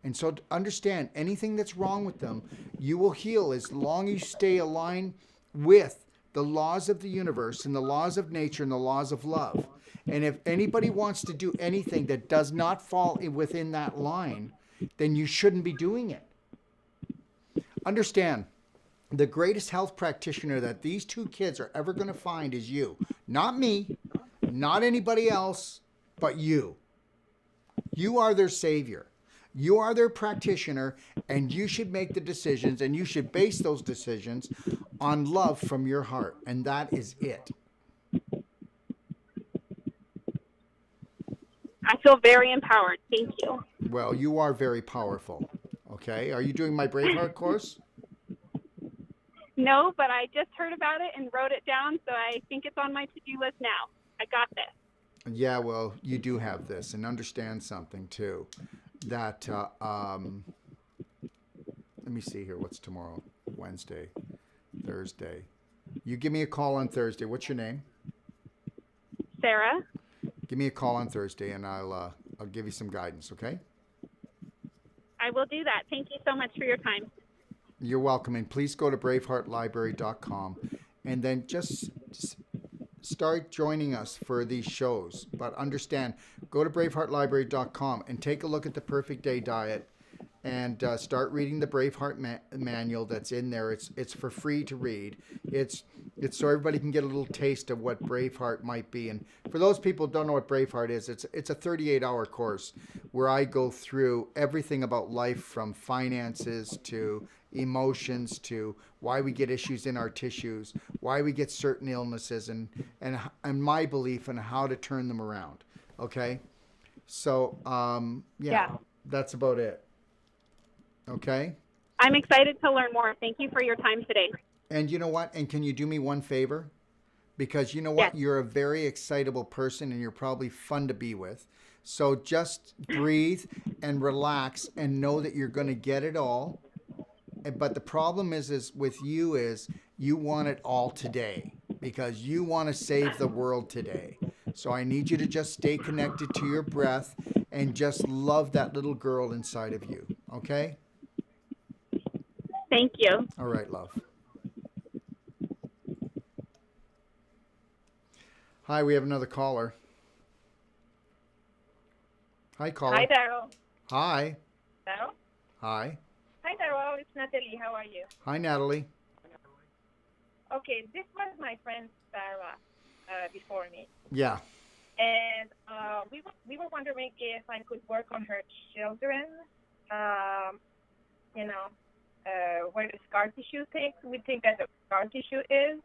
And so understand, anything that's wrong with them, you will heal as long as you stay aligned with the laws of the universe and the laws of nature and the laws of love. And if anybody wants to do anything that does not fall within that line, then you shouldn't be doing it. Understand, the greatest health practitioner that these two kids are ever going to find is you. Not me, not anybody else, but you. You are their savior. You are their practitioner, and you should make the decisions, and you should base those decisions on love from your heart. And that is it. I feel very empowered. Thank you. Well, you are very powerful. Okay. Are you doing my Braveheart course? No, but I just heard about it and wrote it down, so I think it's on my to-do list now. I got this. Yeah, well, you do have this, and understand something too. That let me see here. What's tomorrow? Wednesday, Thursday. You give me a call on Thursday. What's your name? Sarah. Give me a call on Thursday, and I'll give you some guidance. Okay? I will do that. Thank you so much for your time. You're welcome, and please go to braveheartlibrary.com, and then just start joining us for these shows. But understand, go to braveheartlibrary.com and take a look at the Perfect Day Diet, and start reading the Braveheart manual that's in there. It's for free to read. It's so everybody can get a little taste of what Braveheart might be. And for those people who don't know what Braveheart is, it's a 38-hour course where I go through everything about life, from finances to emotions to why we get issues in our tissues, why we get certain illnesses, and my belief in how to turn them around. Okay, so yeah, that's about it. Okay. I'm excited to learn more. Thank you for your time today. And you know what? And can you do me one favor? Because you know what? Yes. You're a very excitable person and you're probably fun to be with. So just breathe and relax and know that you're going to get it all. But the problem is with you is you want it all today because you want to save the world today. So I need you to just stay connected to your breath and just love that little girl inside of you. Okay? Thank you. All right, love. Hi, we have another caller. Hi, caller. Hi, Darrell. Hi. Darrell? Hi. Hi, Darrell. It's Natalie. How are you? Hi, Natalie. Okay, this was my friend Sarah before me. Yeah. And we were wondering if I could work on her children, where the scar tissue we think that the scar tissue is.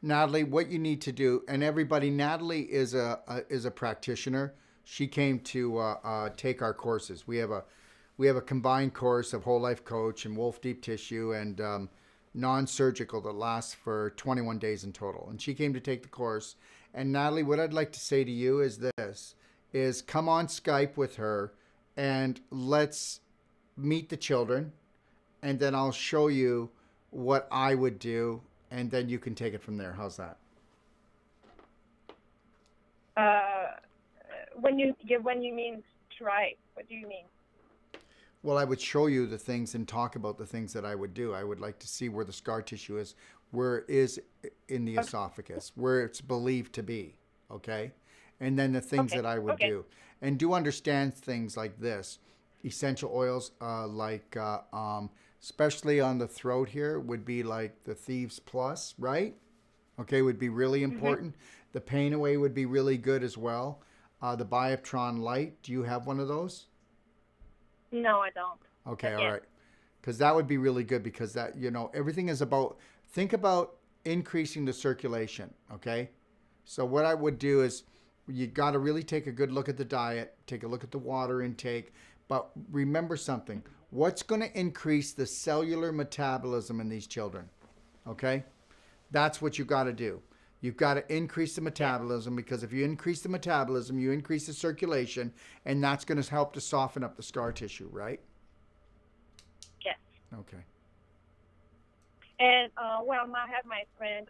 Natalie, what you need to do, and everybody, Natalie is a practitioner. She came to take our courses. We have a combined course of whole life coach and Wolfe deep tissue and non-surgical that lasts for 21 days in total. And she came to take the course. And Natalie, what I'd like to say to you is this: is come on Skype with her and let's meet the children, and then I'll show you what I would do. And then you can take it from there. How's that? When you mean try, what do you mean? Well, I would show you the things and talk about the things that I would do. I would like to see where the scar tissue is, where it is in the esophagus, where it's believed to be. Okay, and then the things that I would do, and do understand things like this: essential oils, especially on the throat here, would be like the Thieves Plus, right? Okay, would be really important. The Pain Away would be really good as well. The Bioptron Light, do you have one of those? No, I don't. Okay, all right. Because that would be really good because that, everything is about, think about increasing the circulation, okay? So what I would do is you got to really take a good look at the diet, take a look at the water intake, but remember something. What's going to increase the cellular metabolism in these children? Okay? That's what you got to do. You've got to increase the metabolism because if you increase the metabolism, you increase the circulation, and that's going to help to soften up the scar tissue, right? Yes. Okay. And, I have my friend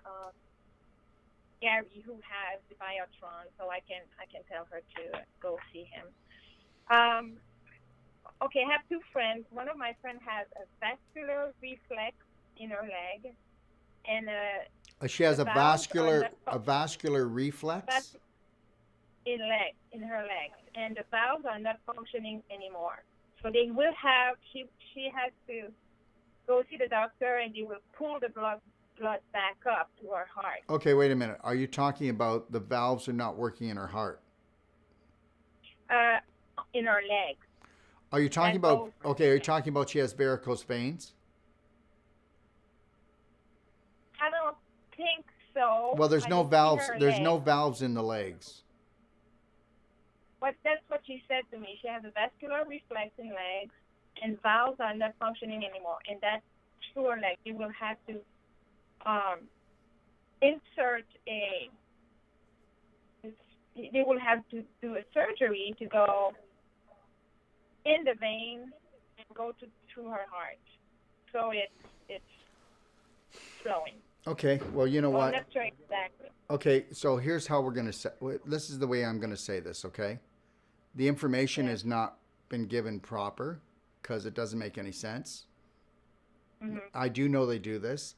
Gary who has the Biotron, so I can tell her to go see him. Okay, I have two friends. One of my friends has a vascular reflex in her leg, and she has a vascular reflex in her leg, and the valves are not functioning anymore. So they will have she has to go see the doctor, and they will pull the blood back up to her heart. Okay, wait a minute. Are you talking about the valves are not working in her heart? In her legs. Are you talking about, are you talking about she has varicose veins? I don't think so. Well, there's no valves. There's no valves in the legs. But that's what she said to me. She has a vascular reflex in legs, and valves are not functioning anymore. And that's true. Like you will have to insert they will have to do a surgery to go in the vein and go through her heart. So it's flowing. Okay, well, you know what? I'm not sure exactly. Okay, so here's how we're going to say, this is the way I'm going to say this, okay? The information has not been given proper because it doesn't make any sense. I do know they do this.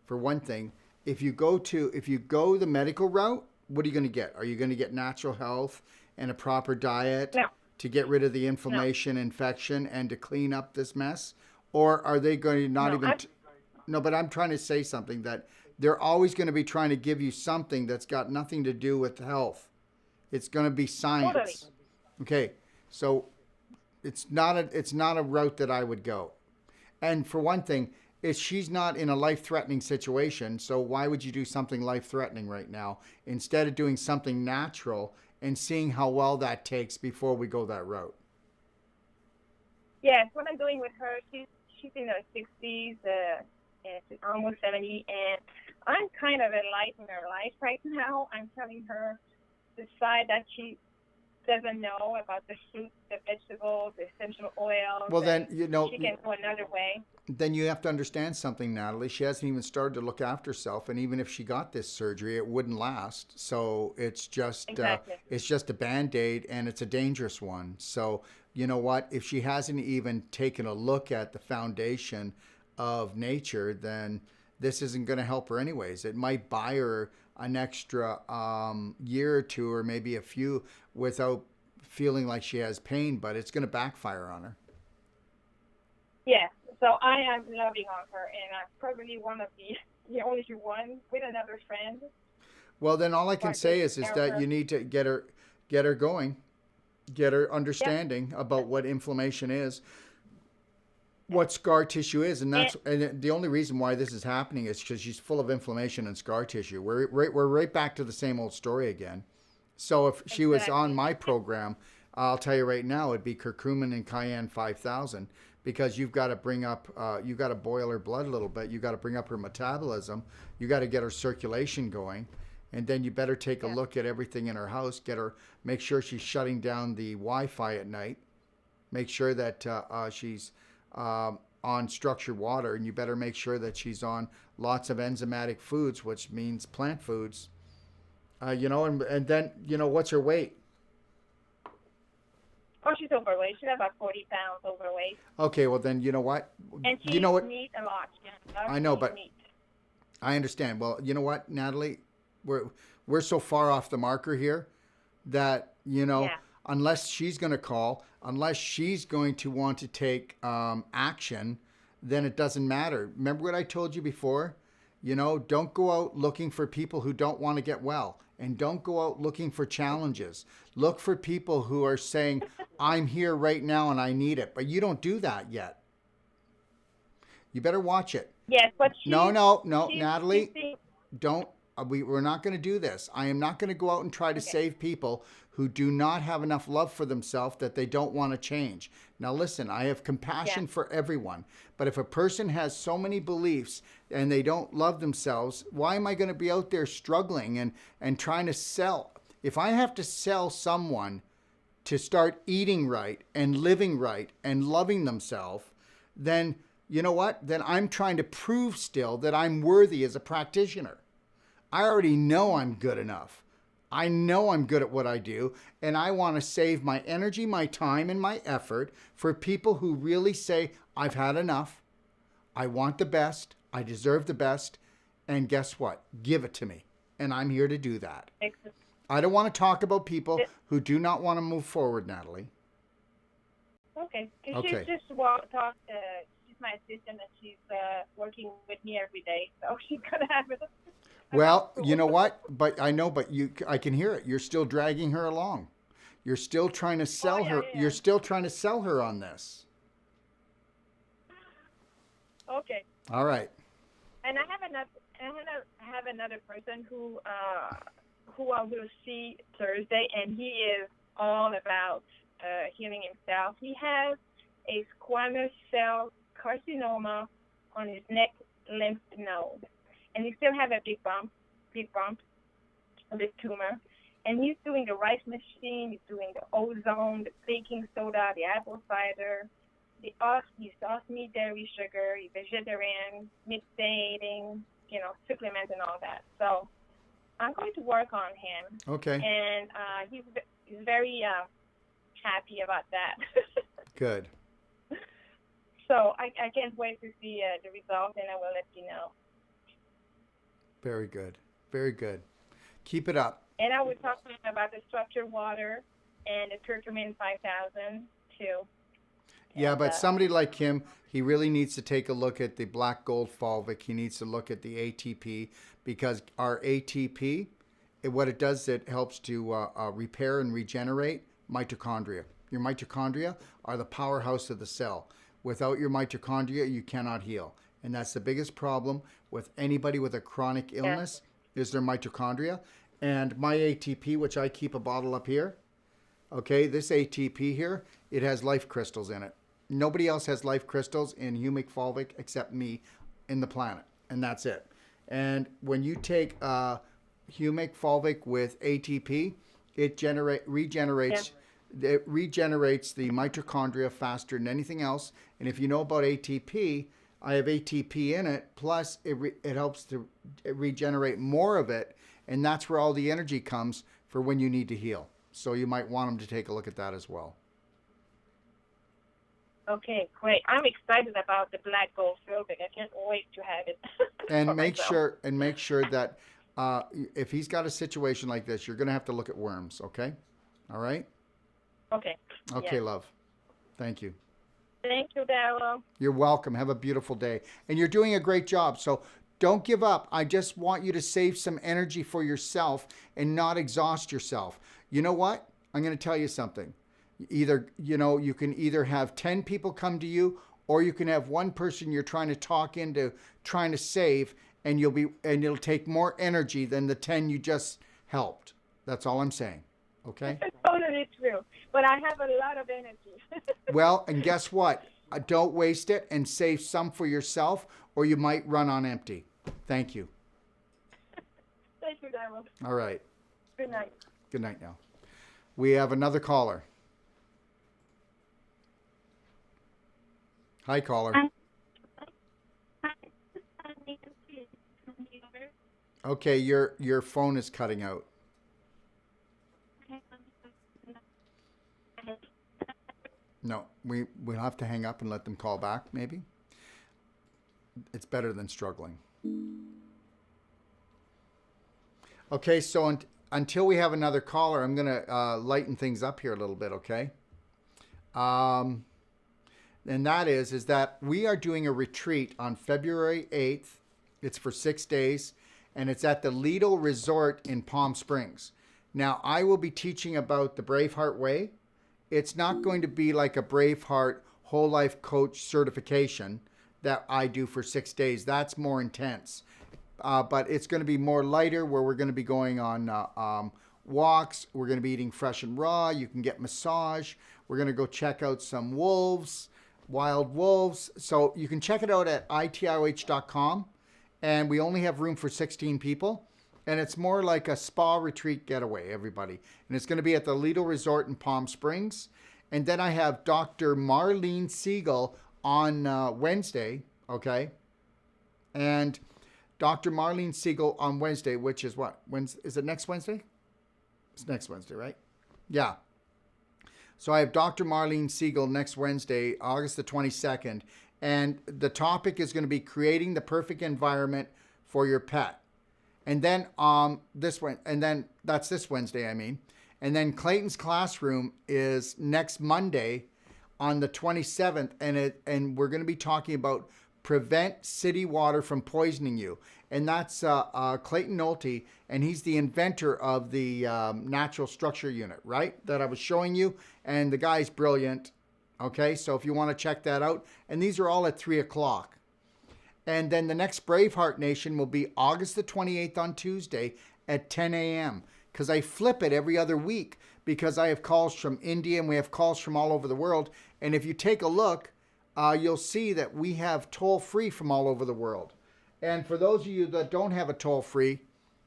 For one thing, if you go the medical route, what are you going to get? Are you going to get natural health and a proper diet? No. to get rid of the inflammation, infection, and to clean up this mess? Or are they going to not even... No, but I'm trying to say something, that they're always going to be trying to give you something that's got nothing to do with health. It's going to be science. Totally. Okay, so it's not a route that I would go. And for one thing, she's not in a life-threatening situation, so why would you do something life-threatening right now instead of doing something natural and seeing how well that takes before we go that route? Yes, what I'm doing with her, she's in her 60s, and she's almost 70, and I'm kind of enlightening her life right now. I'm telling her the side that she doesn't know about the fruits, the vegetables, the essential oils. Well, then, she can go another way. Then you have to understand something, Natalie. She hasn't even started to look after herself, and even if she got this surgery, it wouldn't last. So it's just a Band-Aid, and it's a dangerous one. So you know what? If she hasn't even taken a look at the foundation of nature, then this isn't going to help her anyways. It might buy her an extra year or two, or maybe a few, without feeling like she has pain, but it's going to backfire on her. Yeah, so I am loving on her, and I'm probably one of the only one with another friend. Well, then all I can say is that you need to get her going, get her understanding about what inflammation is, what scar tissue is, and the only reason why this is happening is because she's full of inflammation and scar tissue. We're right back to the same old story again. So if she was on my program, I'll tell you right now, it'd be curcumin and cayenne 5,000, because you've got to bring up, you got to boil her blood a little bit. You got to bring up her metabolism. You got to get her circulation going, and then you better take a look at everything in her house. Make sure she's shutting down the Wi-Fi at night. Make sure that she's on structured water, and you better make sure that she's on lots of enzymatic foods, which means plant foods. And then, what's her weight? Oh, she's overweight. She's about 40 pounds overweight. Okay, well then, you know what? And she eats meat a lot. I know, but meat. I understand. Well, you know what, Natalie? We're so far off the marker here that, unless she's going to call, unless she's going to want to take action, then it doesn't matter. Remember what I told you before? Don't go out looking for people who don't want to get well, and don't go out looking for challenges. Look for people who are saying, I'm here right now and I need it. But you don't do that yet. You better watch it. Yes, but No, Natalie, don't. We're not going to do this. I am not going to go out and try to save people who do not have enough love for themselves that they don't want to change. Now listen, I have compassion for everyone, but if a person has so many beliefs and they don't love themselves, why am I going to be out there struggling and trying to sell? If I have to sell someone to start eating right and living right and loving themselves, then you know what? Then I'm trying to prove still that I'm worthy as a practitioner. I already know I'm good enough. I know I'm good at what I do, and I want to save my energy, my time, and my effort for people who really say, I've had enough, I want the best, I deserve the best, and guess what? Give it to me, and I'm here to do that. I don't want to talk about people who do not want to move forward, Natalie. Okay. Okay. She's just she's my assistant, and she's working with me every day, so she's going to have it. Well, you know what? But I can hear it. You're still dragging her along. You're still trying to sell her. Yeah. You're still trying to sell her on this. Okay. All right. And I have another person who I will see Thursday, and he is all about healing himself. He has a squamous cell carcinoma on his neck lymph node. And he still have a big bump of the tumor. And he's doing the rice machine, he's doing the ozone, the baking soda, the apple cider, the off-meat dairy sugar, he's vegetarian, mixing, supplements and all that. So I'm going to work on him. Okay. And he's very happy about that. Good. So I can't wait to see the results, and I will let you know. Very good. Very good. Keep it up. And I was talking about the structured water, and the curcumin 5,000 too. Yeah, And, but somebody like him, he really needs to take a look at the black gold fulvic. He needs to look at the ATP, because our ATP, what it does, it helps to repair and regenerate mitochondria. Your mitochondria are the powerhouse of the cell. Without your mitochondria, you cannot heal. And that's the biggest problem with anybody with a chronic illness, is their mitochondria. And my ATP, which I keep a bottle up here, okay, this ATP here, it has life crystals in it. Nobody else has life crystals in humic fulvic except me in the planet, and that's it. And when you take humic fulvic with ATP, it regenerates the mitochondria faster than anything else. And if you know about ATP, I have ATP in it, plus it helps to regenerate more of it, and that's where all the energy comes for when you need to heal. So you might want them to take a look at that as well. Okay, great. I'm excited about the black gold fulvic. I can't wait to have it. And for make myself. sure that if he's got a situation like this, you're going to have to look at worms. Okay, all right. Okay. Okay, Yeah. love. Thank you. Thank you, Darrell. You're welcome. Have a beautiful day. And you're doing a great job. So don't give up. I just want you to save some energy for yourself and not exhaust yourself. You know what? I'm going to tell you something. You can either have 10 people come to you, or you can have one person you're trying to talk into trying to save, and it'll take more energy than the 10 you just helped. That's all I'm saying. Okay? Totally true. But I have a lot of energy. Well, and guess what? Don't waste it, and save some for yourself, or you might run on empty. Thank you. Thank you, Darrell. All right. Good night. Good night now. We have another caller. Hi, caller. Okay, your phone is cutting out. No, we'll have to hang up and let them call back, maybe. It's better than struggling. Okay, so until we have another caller, I'm going to lighten things up here a little bit, okay? And that is that we are doing a retreat on February 8th. It's for 6 days, and it's at the Lido Resort in Palm Springs. Now, I will be teaching about the Braveheart Way. It's not going to be like a Braveheart whole life coach certification that I do for 6 days. That's more intense. But it's going to be more lighter, where we're going to be going on walks. We're going to be eating fresh and raw. You can get massage. We're going to go check out some wolves, wild wolves. So you can check it out at itioh.com. And we only have room for 16 people. And it's more like a spa retreat getaway, everybody. And it's going to be at the Lido Resort in Palm Springs. And then I have Dr. Marlene Siegel on Wednesday, okay? And Dr. Marlene Siegel on Wednesday, which is what? Is it next Wednesday? It's next Wednesday, right? Yeah. So I have Dr. Marlene Siegel next Wednesday, August the 22nd. And the topic is going to be creating the perfect environment for your pet. And then that's this Wednesday, I mean. And then Clayton's Classroom is next Monday on the 27th, and we're going to be talking about prevent city water from poisoning you. And that's Clayton Nolte, and he's the inventor of the natural structure unit, right? That I was showing you, and the guy's brilliant. Okay, so if you want to check that out, and these are all at 3 o'clock. And then the next Braveheart Nation will be August the 28th on Tuesday at 10 a.m. Because I flip it every other week, because I have calls from India and we have calls from all over the world. And if you take a look, you'll see that we have toll-free from all over the world. And for those of you that don't have a toll-free,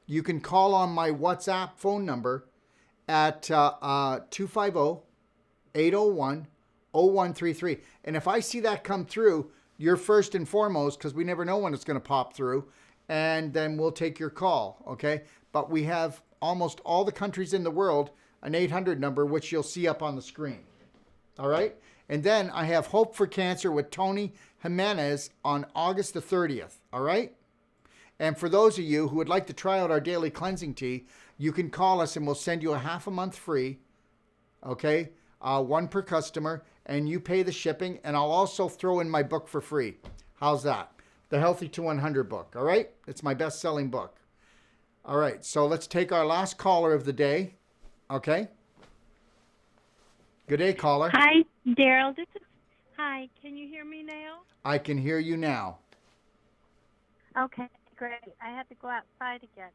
you can call on my WhatsApp phone number at 250-801-0133. And if I see that come through, you're first and foremost, because we never know when it's going to pop through, and then we'll take your call, okay? But we have almost all the countries in the world, an 800 number, which you'll see up on the screen, all right? And then I have Hope for Cancer with Tony Jimenez on August the 30th, all right? And for those of you who would like to try out our daily cleansing tea, you can call us and we'll send you a half a month free Okay, one per customer, and you pay the shipping, and I'll also throw in my book for free. How's that? The Healthy to 100 book. All right, it's my best-selling book. All right, so let's take our last caller of the day. Okay. Good day, caller. Hi, Darrell. Hi. Can you hear me now? I can hear you now. Okay, great. I had to go outside again.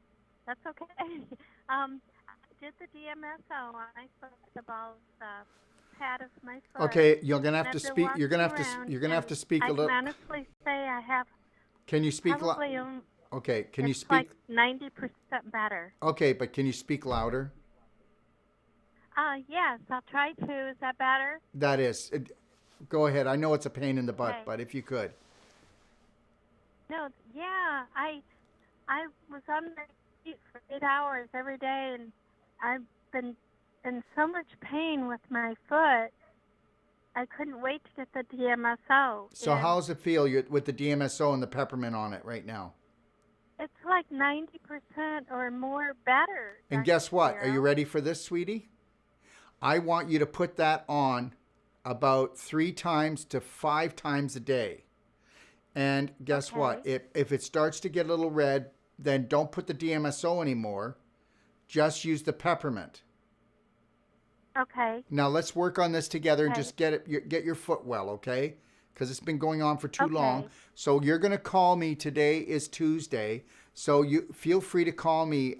That's okay. I did the DMSO and I felt about the pad of my foot. Okay, you're gonna have to And I've been speak. You're gonna have walking to. You're gonna have to speak around, a little. I can honestly say I have Can you speak? probably Okay. Can you it's speak? like 90% better. Okay, but can you speak louder? Yes, I'll try to. Is that better? That is. Go ahead. I know it's a pain in the butt, Okay. but if you could. No, yeah, I was on my feet for 8 hours every day, and I've been in so much pain with my foot. I couldn't wait to get the DMSO. So and how's it feel with the DMSO and the peppermint on it right now? It's like 90% or more better. And Dr. guess what? Are you Darrell. ready for this, sweetie? I want you to put that on about 3 times to 5 times a day. And guess what? If it starts to get a little red, then don't put the DMSO anymore. Just use the peppermint. Okay. Now let's work on this together and Okay. just get your foot well, okay? Because it's been going on for too Okay. long. So you're going to call me. Today is Tuesday. So you feel free to call me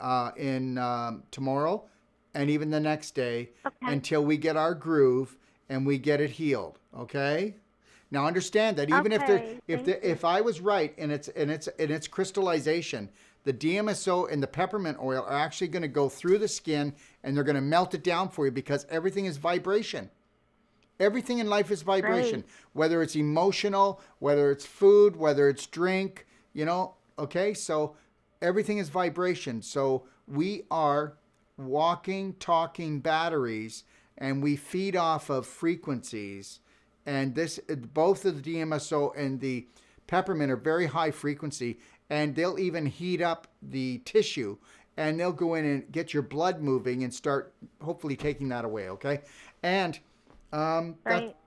tomorrow and even the next day until we get our groove and we get it healed, okay? Now understand that even if I was right in its crystallization, the DMSO and the peppermint oil are actually going to go through the skin and they're going to melt it down for you because everything is vibration. Everything in life is vibration, whether it's emotional, whether it's food, whether it's drink, okay? So everything is vibration. So we are walking, talking batteries, and we feed off of frequencies. And both of the DMSO and the peppermint are very high frequency, and they'll even heat up the tissue, and they'll go in and get your blood moving and start hopefully taking that away, okay? And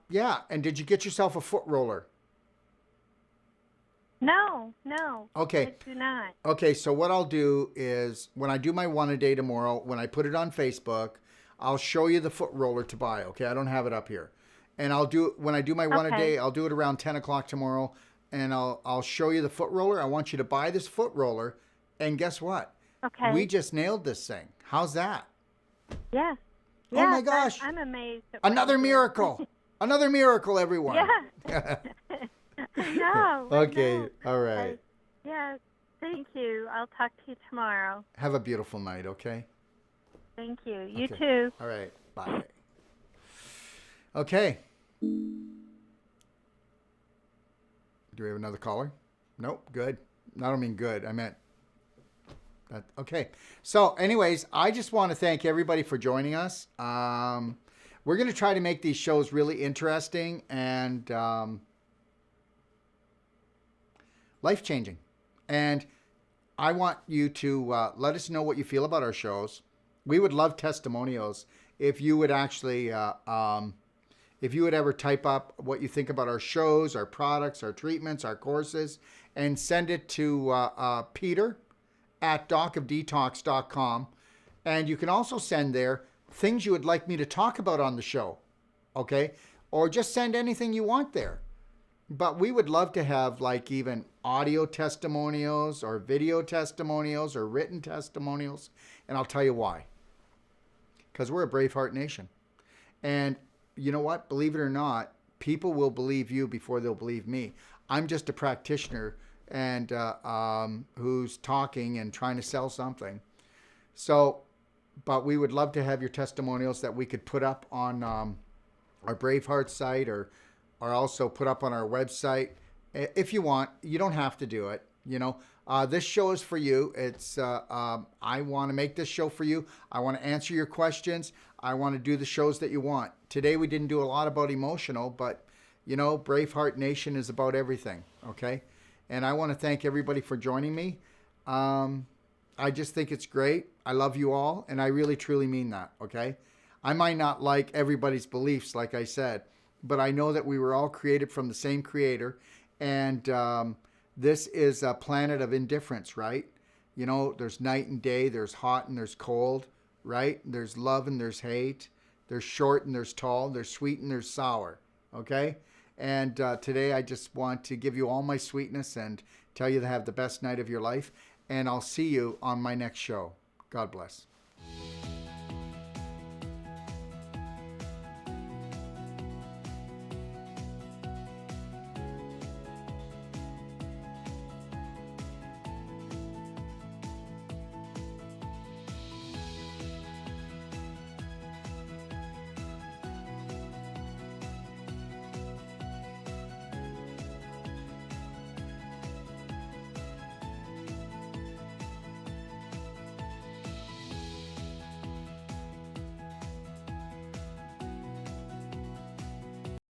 yeah, and did you get yourself a foot roller? No. Okay. I do not. Okay, so what I'll do is when I do my one a day tomorrow, when I put it on Facebook, I'll show you the foot roller to buy, okay? I don't have it up here. And when I do my one a day, I'll do it around 10 o'clock tomorrow, and I'll show you the foot roller. I want you to buy this foot roller, and guess what? Okay. We just nailed this thing. How's that? Yes. Oh my gosh. I'm amazed. At what Another you do. miracle. Another miracle, everyone. Yeah. No. Okay, all right. Yeah, thank you. I'll talk to you tomorrow. Have a beautiful night, okay? Thank you. You Okay. too. All right, bye. Okay. Do we have another caller? Nope, good. I don't mean good. I meant that. Okay. So anyways, I just want to thank everybody for joining us. We're going to try to make these shows really interesting and life-changing. And I want you to let us know what you feel about our shows. We would love testimonials if you would actually, if you would ever type up what you think about our shows, our products, our treatments, our courses, and send it to Peter at docofdetox.com. And you can also send there things you would like me to talk about on the show, okay? Or just send anything you want there. But we would love to have like even audio testimonials or video testimonials or written testimonials. And I'll tell you why. Because we're a Braveheart nation. And you know what? Believe it or not, people will believe you before they'll believe me. I'm just a practitioner and who's talking and trying to sell something. So, but we would love to have your testimonials that we could put up on our Braveheart site or also put up on our website. If you want, you don't have to do it. This show is for you. It's I want to make this show for you. I want to answer your questions. I want to do the shows that you want. Today we didn't do a lot about emotional, but Braveheart Nation is about everything. Okay, and I want to thank everybody for joining me. I just think it's great. I love you all, and I really truly mean that. Okay, I might not like everybody's beliefs, like I said, but I know that we were all created from the same creator. And this is a planet of indifference, right? You know, there's night and day, there's hot and there's cold, right? There's love and there's hate. There's short and there's tall. There's sweet and there's sour, okay? And today I just want to give you all my sweetness and tell you to have the best night of your life. And I'll see you on my next show. God bless.